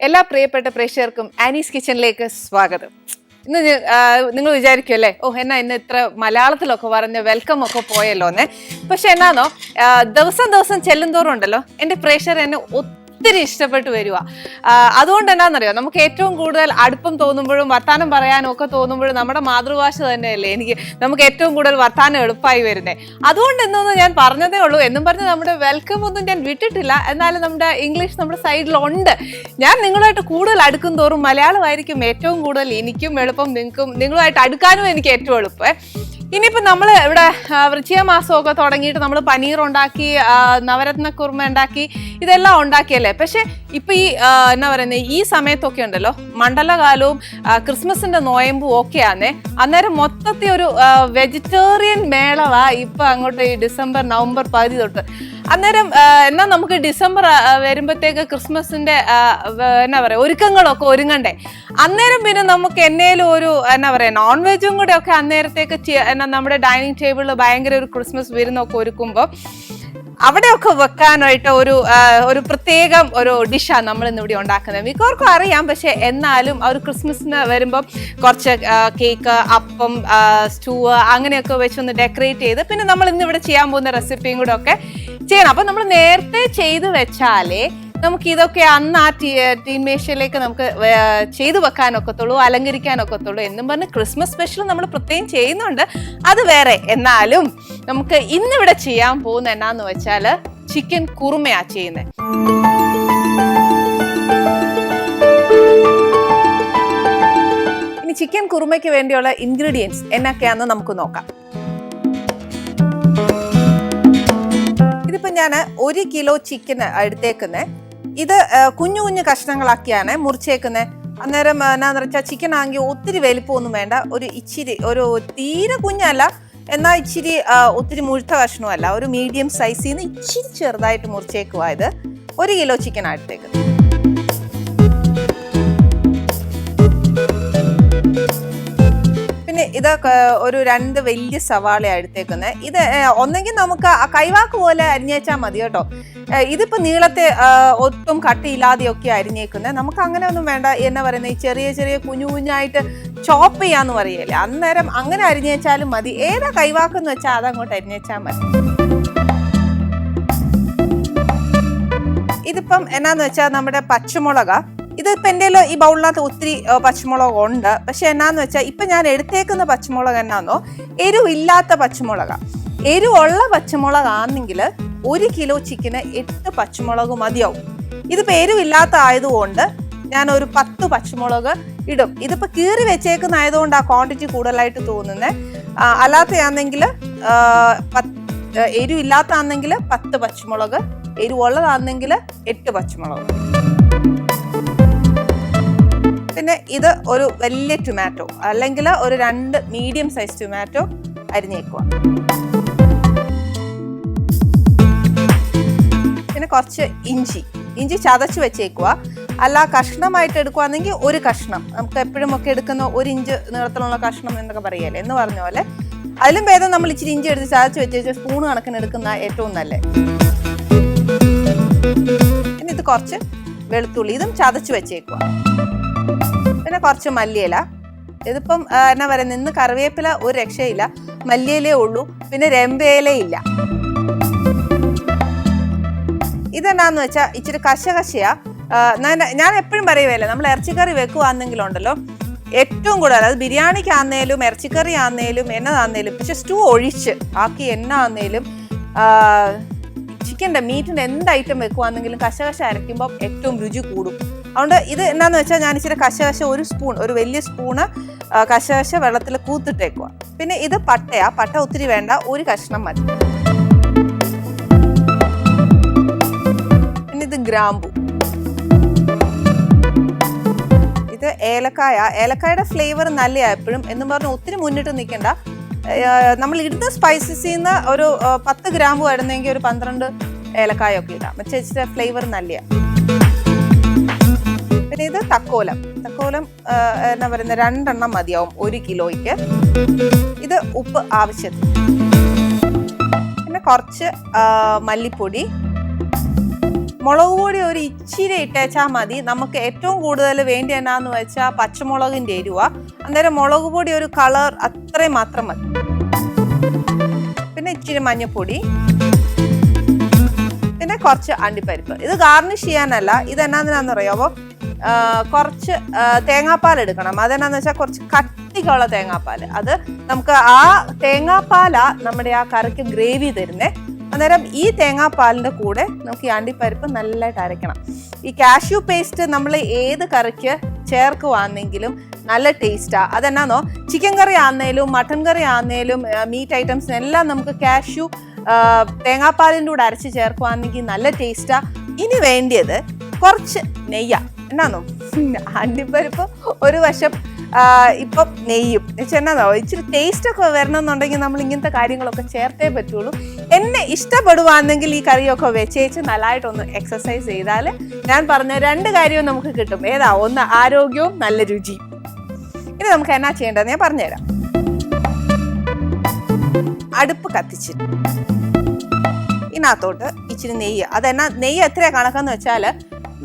എല്ലാ പ്രിയപ്പെട്ട പ്രേക്ഷകർക്കും ആനീസ് കിച്ചണിലേക്ക് സ്വാഗതം. ഇന്ന് നിങ്ങൾ വിചാരിക്കുമല്ലേ, എന്നാ ഇന്ന് ഇത്ര മലയാളത്തിലൊക്കെ പറഞ്ഞ് വെൽക്കം ഒക്കെ പോയല്ലോ എന്നേ. പക്ഷെ എന്നാന്നോ, ദിവസം ചെല്ലുന്തോറും ഉണ്ടല്ലോ എൻ്റെ പ്രേക്ഷകർ എന്നെ ഒത്തിരി ഇഷ്ടപ്പെട്ട് വരിക. അതുകൊണ്ട് എന്നാന്നറിയോ, നമുക്ക് ഏറ്റവും കൂടുതൽ അടുപ്പം തോന്നുമ്പോഴും വർത്താനം പറയാനും ഒക്കെ തോന്നുമ്പോഴും നമ്മുടെ മാതൃഭാഷ തന്നെയല്ലേ നമുക്ക് ഏറ്റവും കൂടുതൽ വർത്താനം എളുപ്പമായി വരുന്നത്. അതുകൊണ്ട് എന്നൊന്നും ഞാൻ പറഞ്ഞതേ ഉള്ളൂ. എന്നും പറഞ്ഞ് നമ്മുടെ വെൽക്കം ഒന്നും ഞാൻ വിട്ടിട്ടില്ല. എന്നാലും നമ്മുടെ ഇംഗ്ലീഷ് നമ്മുടെ സൈഡിലുണ്ട്. ഞാൻ നിങ്ങളുമായിട്ട് കൂടുതൽ അടുക്കും തോറും മലയാളമായിരിക്കും ഏറ്റവും കൂടുതൽ എനിക്കും എളുപ്പം, നിങ്ങളുമായിട്ട് അടുക്കാനും എനിക്ക് ഏറ്റവും എളുപ്പം. ഇനിയിപ്പോൾ നമ്മൾ ഇവിടെ വൃശ്ചിക മാസമൊക്കെ തുടങ്ങിയിട്ട് നമ്മൾ പനീർ ഉണ്ടാക്കി, നവരത്ന കുറുമ ഉണ്ടാക്കി, ഇതെല്ലാം ഉണ്ടാക്കിയല്ലേ. പക്ഷെ ഇപ്പം ഈ എന്നാ പറയുന്നത്, ഈ സമയത്തൊക്കെ ഉണ്ടല്ലോ, മണ്ഡലകാലവും ക്രിസ്മസിന്റെ നോയമ്പും ഒക്കെയാന്നേ. അന്നേരം മൊത്തത്തിൽ ഒരു വെജിറ്റേറിയൻ മേളവാ ഇപ്പം അങ്ങോട്ട് ഈ ഡിസംബർ നവംബർ പകുതി തൊട്ട്. അന്നേരം എന്നാൽ നമുക്ക് ഡിസംബർ വരുമ്പോഴത്തേക്ക് ക്രിസ്മസിന്റെ എന്നാ പറയുക ഒരുക്കങ്ങളൊക്കെ ഒരുങ്ങണ്ടേ. അന്നേരം പിന്നെ നമുക്ക് എന്നേലും ഒരു എന്നാ പറയുക നോൺ വെജും കൂടെ ഒക്കെ അന്നേരത്തേക്ക് നമ്മുടെ ഡൈനിങ് ടേബിളിൽ ഭയങ്കര ഒരു ക്രിസ്മസ് വിരുന്നൊക്കെ ഒരുക്കുമ്പോൾ അവിടെയൊക്കെ വെക്കാനായിട്ട് ഒരു പ്രത്യേകം ഒരു ഡിഷാണ് നമ്മൾ ഇന്നിവിടെ ഉണ്ടാക്കുന്നത്. മിക്കവർക്കും അറിയാം. പക്ഷെ എന്നാലും ആ ഒരു ക്രിസ്മസിന് വരുമ്പം കുറച്ച് കേക്ക്, അപ്പം, സ്റ്റൂ അങ്ങനെയൊക്കെ വെച്ചൊന്ന് ഡെക്കറേറ്റ് ചെയ്ത് പിന്നെ നമ്മൾ ഇന്നിവിടെ ചെയ്യാൻ പോകുന്ന റെസിപ്പിയും കൂടെ ഒക്കെ ചെയ്യണം. അപ്പം നമ്മൾ നേരത്തെ ചെയ്ത് വെച്ചാലേ നമുക്ക് ഇതൊക്കെ അന്ന് ആ തീൻമേശയിലേക്ക് നമുക്ക് ചെയ്തു വെക്കാനൊക്കത്തുള്ളൂ, അലങ്കരിക്കാനൊക്കത്തുള്ളൂ. എന്നും പറഞ്ഞ് ക്രിസ്മസ് സ്പെഷ്യൽ നമ്മൾ പ്രത്യേകം ചെയ്യുന്നുണ്ട്, അത് വേറെ. എന്നാലും നമുക്ക് ഇന്നിവിടെ ചെയ്യാൻ പോകുന്ന എന്നാന്ന് വെച്ചാൽ ചിക്കൻ കുറുമയാ ചെയ്യുന്നത്. ഇനി ചിക്കൻ കുറുമയ്ക്ക് വേണ്ടിയുള്ള ഇൻഗ്രീഡിയൻസ് എന്നൊക്കെയാണെന്ന് നമുക്ക് നോക്കാം. ഇതിപ്പോൾ ഞാൻ 1 കിലോ ചിക്കൻ എടുത്തേക്കുന്നത്. ഇത് കുഞ്ഞു കുഞ്ഞു കഷ്ണങ്ങളാക്കിയാണ് മുറിച്ചേക്കുന്നത്. അന്നേരം എന്നാന്ന് വെച്ചാൽ ചിക്കൻ ആണെങ്കിൽ ഒത്തിരി വലിപ്പമൊന്നും വേണ്ട, ഇച്ചിരി തീരെ കുഞ്ഞല്ല, എന്നാൽ ഇച്ചിരി ഒത്തിരി മുഴുത്ത കഷ്ണമല്ല, ഒരു മീഡിയം സൈസിൽ നിന്ന് ഇച്ചിരി ചെറുതായിട്ട് മുറിച്ചേക്കുവാ. ഇത് 1 കിലോ ചിക്കൻ എടുത്തേക്കുന്നത്. പിന്നെ ഇത് ഒരു 2 വലിയ സവാള എടുത്തേക്കുന്നത്. ഇത് ഒന്നെങ്കിൽ നമുക്ക് കൈവാക്ക് പോലെ അരിഞ്ഞേച്ചാൽ മതി കേട്ടോ. ഇതിപ്പോൾ നീളത്തെ ഒട്ടും കട്ടിയില്ലാതെയൊക്കെ അരിഞ്ഞേക്കുന്നത്. നമുക്ക് അങ്ങനെ ഒന്നും വേണ്ട. എന്നാ പറയുന്നത്, ഈ ചെറിയ കുഞ്ഞു കുഞ്ഞായിട്ട് ചോപ്പ് ചെയ്യാന്ന് പറയല്ലേ, അന്നേരം അങ്ങനെ അരിഞ്ഞേച്ചാലും മതി. ഏതാ കൈവാക്കെന്ന് വെച്ചാൽ അതങ്ങോട്ട് അരിഞ്ഞേച്ചാൽ മതി. ഇതിപ്പം എന്നാന്ന് വെച്ചാൽ നമ്മുടെ പച്ചമുളക, ഇതിപ്പോൾ എൻ്റെ ഈ ബൗളിനകത്ത് ഒത്തിരി പച്ചമുളക് ഉണ്ട്. പക്ഷെ എന്നാന്ന് വെച്ചാൽ ഇപ്പം ഞാൻ എടുത്തേക്കുന്ന പച്ചമുളക് എന്നാന്നോ, എരിവില്ലാത്ത പച്ചമുളക. എരിവുള്ള പച്ചമുളകാണെങ്കിൽ 1 കിലോ ചിക്കന് 8 പച്ചമുളക് മതിയാവും. ഇതിപ്പോൾ എരിവില്ലാത്ത ആയതുകൊണ്ട് ഞാൻ ഒരു 10 പച്ചമുളക് ഇടും. ഇതിപ്പോൾ കീറി വെച്ചേക്കുന്ന ആയതുകൊണ്ട് ആ ക്വാണ്ടിറ്റി കൂടുതലായിട്ട് തോന്നുന്നത്. അല്ലാത്തയാണെങ്കിൽ എരിവില്ലാത്താണെങ്കിൽ 10 പച്ചമുളക്, എരിവുള്ളതാണെങ്കിൽ 8 പച്ചമുളക്. പിന്നെ ഇത് ഒരു വലിയ ടൊമാറ്റോ അല്ലെങ്കിൽ ഒരു 2 മീഡിയം സൈസ് ടൊമാറ്റോ അരിഞ്ഞേക്കുക. പിന്നെ കുറച്ച് ഇഞ്ചി ചതച്ച് വെച്ചേക്കുക. അല്ല കഷ്ണമായിട്ട് എടുക്കുകയാണെങ്കിൽ 1 കഷ്ണം, നമുക്ക് എപ്പോഴും ഒക്കെ എടുക്കുന്ന 1 ഇഞ്ച് നീളത്തിലുള്ള കഷ്ണം എന്നൊക്കെ പറയല്ലേ, എന്ന് പറഞ്ഞ പോലെ. അതിലും ഭേദം നമ്മൾ ഇച്ചിരി ഇഞ്ചി എടുത്ത് ചതച്ച് വെച്ച് സ്പൂൺ കണക്കിന് എടുക്കുന്ന ഏറ്റവും നല്ലത്. പിന്നെ ഇത് കുറച്ച് വെളുത്തുള്ളി, ഇതും ചതച്ച് വെച്ചേക്കുക. പിന്നെ കുറച്ച് മല്ലിയില. ഇതിപ്പം എന്നാ പറയുക, ഇന്ന് കറിവേപ്പില ഒരു രക്ഷയില്ല, മല്ലിയിലേ ഉള്ളൂ. പിന്നെ രമ്പയിലയില്ല. ഇതെന്നാന്ന് വെച്ചാൽ ഇച്ചിരി കശകശയാ. ഞാൻ എപ്പോഴും പറയുകയല്ലേ, നമ്മൾ ഇറച്ചിക്കറി വെക്കുകയാണെങ്കിലുണ്ടല്ലോ ഏറ്റവും കൂടുതൽ, അത് ബിരിയാണിക്കാന്നേലും ഇറച്ചിക്കറി ആന്നേലും എന്നതാന്നേലും, പക്ഷെ സ്റ്റൂ ഒഴിച്ച് ബാക്കി എന്നാന്നേലും ചിക്കൻ്റെ മീറ്റിൻ്റെ എന്ത് ഐറ്റം വെക്കുകയാണെങ്കിലും കശകശ അരയ്ക്കുമ്പോൾ ഏറ്റവും രുചി കൂടും. അതുകൊണ്ട് ഇത് എന്നാന്ന് വെച്ചാൽ ഞാൻ ഇച്ചിരി കശകശ ഒരു വലിയ സ്പൂണ് കശകശ വെള്ളത്തിൽ കൂത്തിട്ടേക്കുക. പിന്നെ ഇത് പട്ട ഒത്തിരി വേണ്ട, 1 കഷ്ണം മതി. പിന്നെ ഇത് ഗ്രാമ്പു, ഇത് ഏലക്കായുടെ ഫ്ലേവർ നല്ലതാ എപ്പോഴും. എന്നും പറഞ്ഞ് ഒത്തിരി മുന്നിട്ട് നിൽക്കണ്ട. നമ്മൾ ഇടുന്ന സ്പൈസസിൽ നിന്ന് ഒരു 10 ഗ്രാമ്പു ഇടുന്നെങ്കിൽ ഒരു 12 ഏലക്കായൊക്കെ ഇടാം. പക്ഷേ ഇച്ചിരി ഫ്ലേവർ നല്ലതാണ്. പിന്നെ ഇത് തക്കോലം എന്നാ പറയുന്നത് 2 എണ്ണം മതിയാവും 1 കിലോയ്ക്ക്. ഇത് ഉപ്പ് ആവശ്യത്തിന്. പിന്നെ കുറച്ച് മല്ലിപ്പൊടി, മുളക് പൊടി ഒരു ഇച്ചിരി ഇട്ടേച്ചാൽ മതി. നമുക്ക് ഏറ്റവും കൂടുതൽ വേണ്ടി എന്നാന്ന് വെച്ചാൽ പച്ചമുളകിൻ്റെ എരിവ. അന്നേരം മുളക് പൊടി ഒരു കളർ അത്രയും മാത്രം മതി. പിന്നെ ഇച്ചിരി മഞ്ഞൾപ്പൊടി, പിന്നെ കുറച്ച് അണ്ടിപ്പരിപ്പ്. ഇത് ഗാർണിഷ് ചെയ്യാനല്ല, ഇതെന്നാന്ന് അറിയാമോ, കുറച്ച് തേങ്ങാപ്പാൽ എടുക്കണം. അതെന്നാന്ന് വെച്ചാൽ കുറച്ച് കട്ടിക്കുള്ള തേങ്ങാപ്പാൽ. അത് നമുക്ക് ആ തേങ്ങാപ്പാല നമ്മുടെ ആ കറിക്ക് ഗ്രേവി തരുന്നേ. അന്നേരം ഈ തേങ്ങാപ്പാലിൻ്റെ കൂടെ നമുക്ക് ഈ അണ്ടിപ്പരിപ്പ് നല്ലതായിട്ട് അരയ്ക്കണം. ഈ കാഷ്യൂ പേസ്റ്റ് നമ്മൾ ഏത് കറിക്ക് ചേർക്കുവാണെങ്കിലും നല്ല ടേസ്റ്റാണ്. അതെന്നാന്നോ, ചിക്കൻ കറി ആന്നേലും മട്ടൻ കറി ആന്നേലും മീറ്റ് ഐറ്റംസിനെല്ലാം നമുക്ക് കാഷ്യൂ തേങ്ങാപ്പാലിൻ്റെ കൂടെ അരച്ച് ചേർക്കുവാണെങ്കിൽ നല്ല ടേസ്റ്റാണ്. ഇനി വേണ്ടിയത് കുറച്ച് നെയ്യ. എന്നാന്നോ, അണ്ടിപ്പരിപ്പ് ഒരു വശം ഇപ്പം നെയ്യും എന്നാന്നോ, ഇച്ചിരി ടേസ്റ്റൊക്കെ വരണമെന്നുണ്ടെങ്കിൽ നമ്മൾ ഇങ്ങനത്തെ കാര്യങ്ങളൊക്കെ ചേർത്തേ പറ്റുള്ളൂ. എന്നെ ഇഷ്ടപ്പെടുവാണെങ്കിൽ ഈ കറിയൊക്കെ വെച്ചേച്ച് നല്ലതായിട്ടൊന്ന് എക്സസൈസ് ചെയ്താൽ ഞാൻ പറഞ്ഞ 2 കാര്യവും നമുക്ക് കിട്ടും. ഏതാ? ഒന്ന് ആരോഗ്യവും നല്ല രുചിയും. ഇനി നമുക്ക് എന്നാ ചെയ്യേണ്ടതെന്ന് ഞാൻ പറഞ്ഞുതരാം. അടുപ്പ് കത്തിച്ച് ഇതിനകത്തോട്ട് ഇച്ചിരി നെയ്യ്. അതെന്നാ നെയ്യ് എത്രയാണ് കണക്കെന്ന് വെച്ചാൽ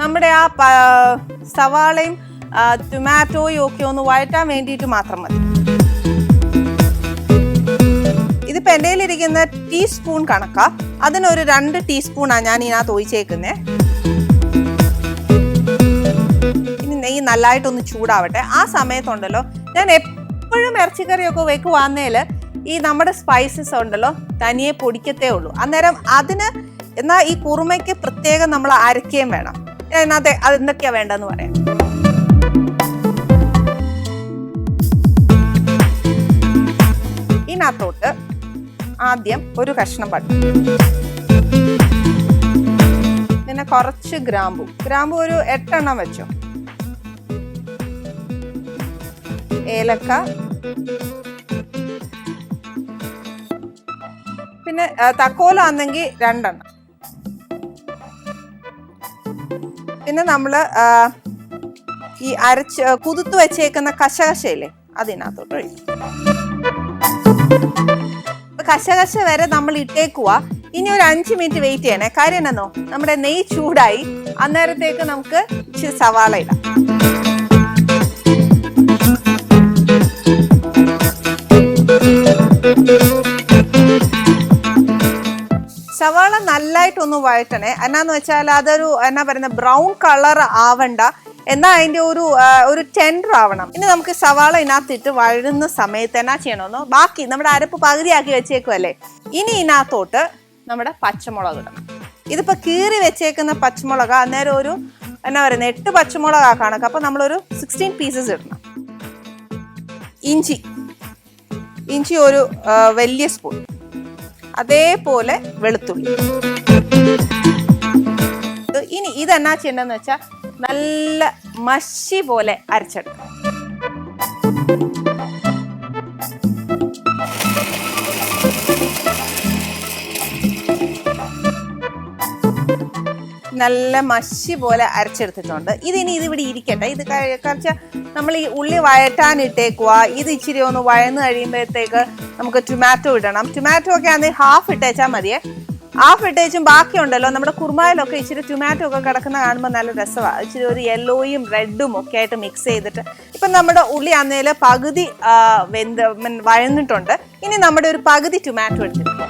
നമ്മുടെ ആ സവാളയും ടൊമാറ്റോയും ഒക്കെ ഒന്ന് വഴറ്റാൻ വേണ്ടിയിട്ട് മാത്രം മതി. ഇതിപ്പോൾ എൻ്റെ കയ്യിലിരിക്കുന്ന ടീസ്പൂൺ കണക്കാ. അതിനൊരു 2 ടീസ്പൂണാണ് ഞാൻ ഇതിനകത്ത് ഒഴിച്ചേക്കുന്നത്. ഇനി നെയ്യ് നല്ലതായിട്ടൊന്ന് ചൂടാവട്ടെ. ആ സമയത്തുണ്ടല്ലോ, ഞാൻ എപ്പോഴും ഇറച്ചിക്കറിയൊക്കെ വെക്കുവാന്നേൽ ഈ നമ്മുടെ സ്പൈസസ് ഉണ്ടല്ലോ തനിയെ പൊടിക്കത്തേ ഉള്ളൂ. അന്നേരം അതിന് എന്നാൽ ഈ കുറുമയ്ക്ക് പ്രത്യേകം നമ്മൾ അരക്കുകയും വേണം. അതിനകത്ത് അതെന്തൊക്കെയാണ് വേണ്ടതെന്ന് പറയാം. ഇതിനകത്തോട്ട് ആദ്യം ഒരു കഷ്ണം പട്ട, പിന്നെ കുറച്ച് ഗ്രാമ്പു ഒരു 8 എണ്ണം വെച്ചോ. ഏലക്ക, പിന്നെ തക്കോല ആണെങ്കിൽ 2 എണ്ണം. പിന്നെ നമ്മൾ ഈ കുതിർത്ത് വെച്ചേക്കുന്ന കശകശയില്ലേ, അതിനകത്തോട്ട് ഒഴിക്കും. കശകശ വരെ നമ്മൾ ഇട്ടേക്കുക. ഇനി ഒരു 5 മിനിറ്റ് വെയിറ്റ് ചെയ്യണേ. കാര്യം എന്നോ, നമ്മുടെ നെയ്യ് ചൂടായി. അന്നേരത്തേക്ക് നമുക്ക് ഇച്ചിരി സവാള ഇടാം. സവാള നല്ലതായിട്ടൊന്ന് വഴറ്റണേ. എന്നാന്ന് വെച്ചാൽ അതൊരു എന്നാ പറയുന്നത് ബ്രൗൺ കളർ ആവണ്ട, എന്നാൽ അതിൻ്റെ ഒരു ടെൻഡർ ആവണം. ഇനി നമുക്ക് സവാള ഇതിനകത്തിട്ട് വഴുന്ന സമയത്ത് എന്നാ ചെയ്യണമെന്നോ, ബാക്കി നമ്മുടെ അരപ്പ് പകുതിയാക്കി വെച്ചേക്കുമല്ലേ, ഇനി ഇതിനകത്തോട്ട് നമ്മുടെ പച്ചമുളക് ഇടണം. ഇതിപ്പോൾ കീറി വെച്ചേക്കുന്ന പച്ചമുളക്. അന്നേരം ഒരു എന്നാ പറയുന്നത് 8 പച്ചമുളക് കണക്ക്. അപ്പോൾ നമ്മളൊരു 16 പീസസ് ഇടണം. ഇഞ്ചി ഒരു വലിയ സ്പൂൺ. അതേപോലെ വെളുത്തുള്ളി. ഇനി ഇതെന്നാ ചെയ്യേണ്ടതെന്ന് വെച്ചാൽ നല്ല മഷി പോലെ അരച്ചെടുക്കണം. നല്ല മഷി പോലെ അരച്ചെടുത്തിട്ടുണ്ട്. ഇത് ഇവിടെ ഇരിക്കട്ടെ. ഇത് കുറച്ച് നമ്മൾ ഈ ഉള്ളി വഴറ്റാനിട്ടേക്കുക. ഇത് ഇച്ചിരി ഒന്ന് വഴന്ന് കഴിയുമ്പോഴത്തേക്ക് നമുക്ക് ടൊമാറ്റോ ഇടണം. ടൊമാറ്റോ ഒക്കെ ആണെങ്കിൽ ഹാഫ് ഇട്ടേച്ചാൽ മതിയേ. ഹാഫ് ഇട്ടേച്ചും ബാക്കിയുണ്ടല്ലോ നമ്മുടെ കുറുമായിലൊക്കെ ഇച്ചിരി ടൊമാറ്റോ ഒക്കെ കിടക്കുന്ന കാണുമ്പോൾ നല്ല രസമാണ്. ഇച്ചിരി ഒരു യെല്ലോയും റെഡും ഒക്കെ ആയിട്ട് മിക്സ് ചെയ്തിട്ട് ഇപ്പം നമ്മുടെ ഉള്ളി ആന്നേൽ പകുതി വഴന്നിട്ടുണ്ട്. ഇനി നമ്മുടെ ഒരു പകുതി ടൊമാറ്റോ എടുത്തിട്ടുണ്ട്.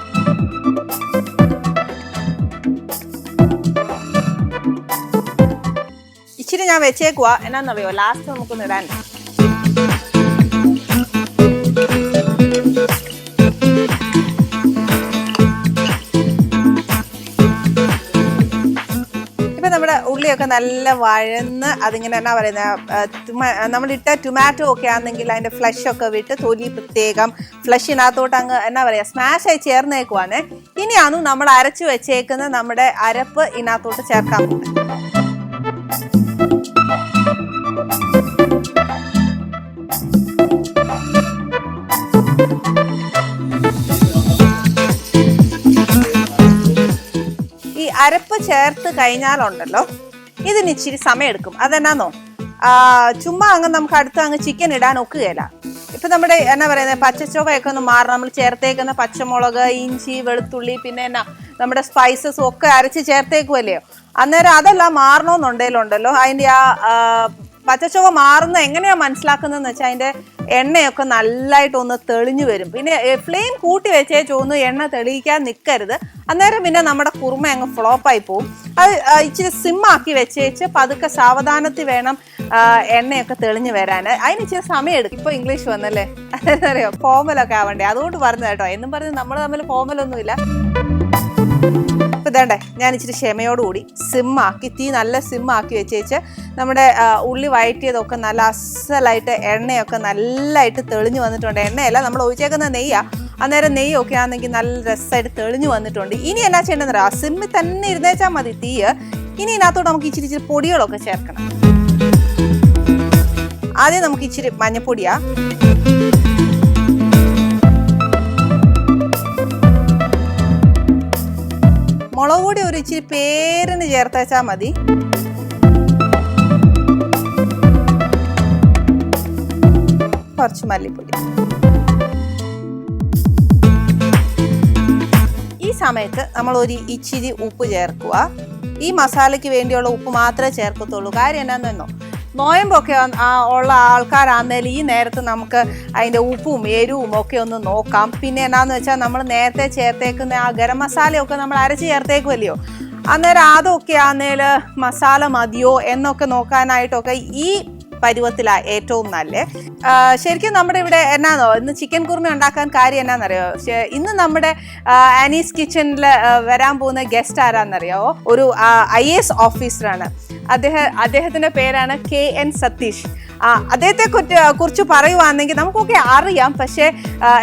ഇച്ചിരി ഞാൻ വെച്ചേക്കുക. എന്നാന്നറിയോ, ലാസ്റ്റ് നമുക്കൊന്ന് ഇടാൻ. ഇപ്പം നമ്മുടെ ഉള്ളിയൊക്കെ നല്ല വഴന്ന് അതിങ്ങനെ എന്നാ പറയുന്നത്, നമ്മളിട്ട ടൊമാറ്റോ ഒക്കെ ആണെങ്കിൽ അതിൻ്റെ ഫ്ലഷൊക്കെ വിട്ട് തൊലി പ്രത്യേകം ഫ്ലഷിനകത്തോട്ട് അങ്ങ് എന്നാ പറയുക സ്മാഷായി ചേർന്നേക്കുവാണ്. ഇനിയാണ് നമ്മൾ അരച്ചു വെച്ചേക്കുന്ന നമ്മുടെ അരപ്പ് ഇതിനകത്തോട്ട് ചേർക്കാൻ പോകുന്നത്. ഈ അരപ്പ് ചേർത്ത് കഴിഞ്ഞാലുണ്ടല്ലോ ഇതിന് ഇച്ചിരി സമയം എടുക്കും. അതെന്നാന്നോ, ചുമ്മാ അങ്ങ് നമുക്ക് അടുത്ത് അങ്ങ് ചിക്കൻ ഇടാൻ ഒക്കുകയില്ല. ഇപ്പം നമ്മുടെ എന്നാ പറയുന്നത് പച്ചച്ചോവയൊക്കെ ഒന്ന് മാറണം. നമ്മൾ ചേർത്തേക്കുന്ന പച്ചമുളക്, ഇഞ്ചി, വെളുത്തുള്ളി, പിന്നെ എന്നാ നമ്മുടെ സ്പൈസസും ഒക്കെ അരച്ച് ചേർത്തേക്കുമല്ലയോ. അന്നേരം അതെല്ലാം മാറണമെന്നുണ്ടെങ്കിലുണ്ടല്ലോ അതിൻ്റെ ആ പച്ചച്ചുവ മാറുന്ന എങ്ങനെയാണ് മനസ്സിലാക്കുന്നതെന്ന് വെച്ചാൽ അതിൻ്റെ എണ്ണയൊക്കെ നല്ലതായിട്ട് ഒന്ന് തെളിഞ്ഞു വരും. പിന്നെ ഫ്ലെയിം കൂട്ടി വെച്ചേ ചോന്ന് എണ്ണ തെളിയിക്കാൻ നിൽക്കരുത്. അന്നേരം പിന്നെ നമ്മുടെ കുറുമ അങ്ങ് ഫ്ലോപ്പായി പോവും. അത് ഇച്ചിരി സിമ്മാക്കി വെച്ചേച്ച് പതുക്കെ സാവധാനത്തിൽ വേണം എണ്ണയൊക്കെ തെളിഞ്ഞു വരാൻ. അതിന് ഇച്ചിരി സമയം എടുക്കും. ഇപ്പോൾ ഇംഗ്ലീഷ് വന്നല്ലേ, അതെന്നറിയോ, ഫോമലൊക്കെ ആവണ്ടേ, അതുകൊണ്ട് പറഞ്ഞത് കേട്ടോ. എന്നും പറഞ്ഞ് നമ്മൾ തമ്മിൽ ഫോമലൊന്നുമില്ല. ഇപ്പം ഇതേണ്ടേ, ഞാൻ ഇച്ചിരി ക്ഷമയോടുകൂടി സിമ്മാക്കി, തീ നല്ല സിമ്മാക്കി വെച്ചേച്ച് നമ്മുടെ ഉള്ളി വഴറ്റിയതൊക്കെ നല്ല അസലായിട്ട് എണ്ണയൊക്കെ നല്ലതായിട്ട് തെളിഞ്ഞു വന്നിട്ടുണ്ട്. എണ്ണയല്ല, നമ്മൾ ഒഴിച്ചേക്കുന്ന നെയ്യാണ്. അന്നേരം നെയ്യൊക്കെ ആണെങ്കിൽ നല്ല രസമായിട്ട് തെളിഞ്ഞു വന്നിട്ടുണ്ട്. ഇനി എന്നാ ചെയ്യേണ്ടതെന്ന് അറിയാം, സിമ്മിൽ തന്നെ ഇരുന്നേച്ചാൽ മതി തീ. ഇനി ഇതിനകത്തോട്ട് നമുക്ക് ഇച്ചിരി ഇച്ചിരി പൊടികളൊക്കെ ചേർക്കണം. ആദ്യം നമുക്ക് ഇച്ചിരി മഞ്ഞപ്പൊടിയാ, മുളക് പൊടി ഒരു ഇച്ചിരി പേരിന് ചേർത്തേച്ചാൽ മതി. കുറച്ച് മല്ലിപ്പൊടി. ഈ സമയത്ത് നമ്മൾ ഒരു ഇച്ചിരി ഉപ്പ് ചേർക്കുക. ഈ മസാലയ്ക്ക് വേണ്ടിയുള്ള ഉപ്പ് മാത്രമേ ചേർക്കത്തുള്ളൂ. കാര്യം എന്നാന്നോ, നോയമ്പൊക്കെ ഉള്ള ആൾക്കാരാണെങ്കിലും ഈ നേരത്ത് നമുക്ക് അതിൻ്റെ ഉപ്പും എരിവും ഒക്കെ ഒന്ന് നോക്കാം. പിന്നെ എന്നാന്ന് വെച്ചാൽ നമ്മൾ നേരത്തെ ചേർത്തേക്കുന്ന ആ ഗരം മസാലയൊക്കെ നമ്മൾ അരച്ച് ചേർത്തേക്കുമല്ലയോ, അന്നേരം അതൊക്കെ ആണെങ്കിൽ മസാല മതിയോ എന്നൊക്കെ നോക്കാനായിട്ടൊക്കെ ഈ പരുവത്തിലാണ് ഏറ്റവും നല്ലത്. ശരിക്കും നമ്മുടെ ഇവിടെ എന്നാന്നോ ഇന്ന് ചിക്കൻ കുറുമ ഉണ്ടാക്കാൻ കാര്യം എന്നാന്നറിയോ, ഇന്ന് നമ്മുടെ ആനീസ് കിച്ചണിൽ വരാൻ പോകുന്ന ഗസ്റ്റ് ആരാന്നറിയാവോ? ഒരു IAS ഓഫീസറാണ്. അദ്ദേഹത്തിന്റെ പേരാണ് KN സതീഷ്. അദ്ദേഹത്തെ കുറിച്ച് പറയുവാണെങ്കിൽ നമുക്കൊക്കെ അറിയാം. പക്ഷേ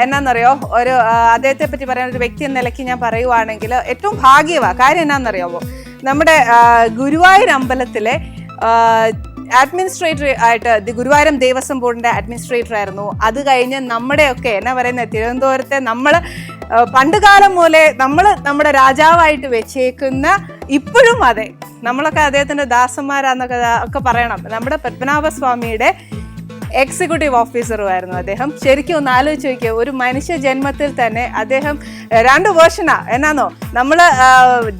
എന്നാന്നറിയോ, ഒരു അദ്ദേഹത്തെ പറ്റി പറയാൻ ഒരു വ്യക്തി എന്ന നിലയ്ക്ക് ഞാൻ പറയുവാണെങ്കിൽ ഏറ്റവും ഭാഗ്യമാണ്. കാര്യം എന്നാന്നറിയാവോ, നമ്മുടെ ഗുരുവായൂർ അമ്പലത്തിലെ അഡ്മിനിസ്ട്രേറ്റർ ആയിട്ട് ഗുരുവായൂരം ദേവസ്വം ബോർഡിന്റെ അഡ്മിനിസ്ട്രേറ്റർ ആയിരുന്നു. അത് കഴിഞ്ഞ് നമ്മുടെയൊക്കെ എന്നാ പറയുന്നത്, തിരുവനന്തപുരത്തെ നമ്മൾ പണ്ട് കാലം പോലെ നമ്മുടെ രാജാവായിട്ട് വെച്ചേക്കുന്ന, ഇപ്പോഴും അതെ, നമ്മളൊക്കെ അദ്ദേഹത്തിന്റെ ദാസന്മാരാന്നൊക്കെ ഒക്കെ പറയണം, നമ്മുടെ പത്മനാഭസ്വാമിയുടെ എക്സിക്യൂട്ടീവ് ഓഫീസറുമായിരുന്നു അദ്ദേഹം. ശരിക്കും ഒന്ന് ആലോചിച്ച് നോക്കിയോ, ഒരു മനുഷ്യ ജന്മത്തിൽ തന്നെ അദ്ദേഹം 2 വേർഷനാ. എന്നാന്നോ, നമ്മൾ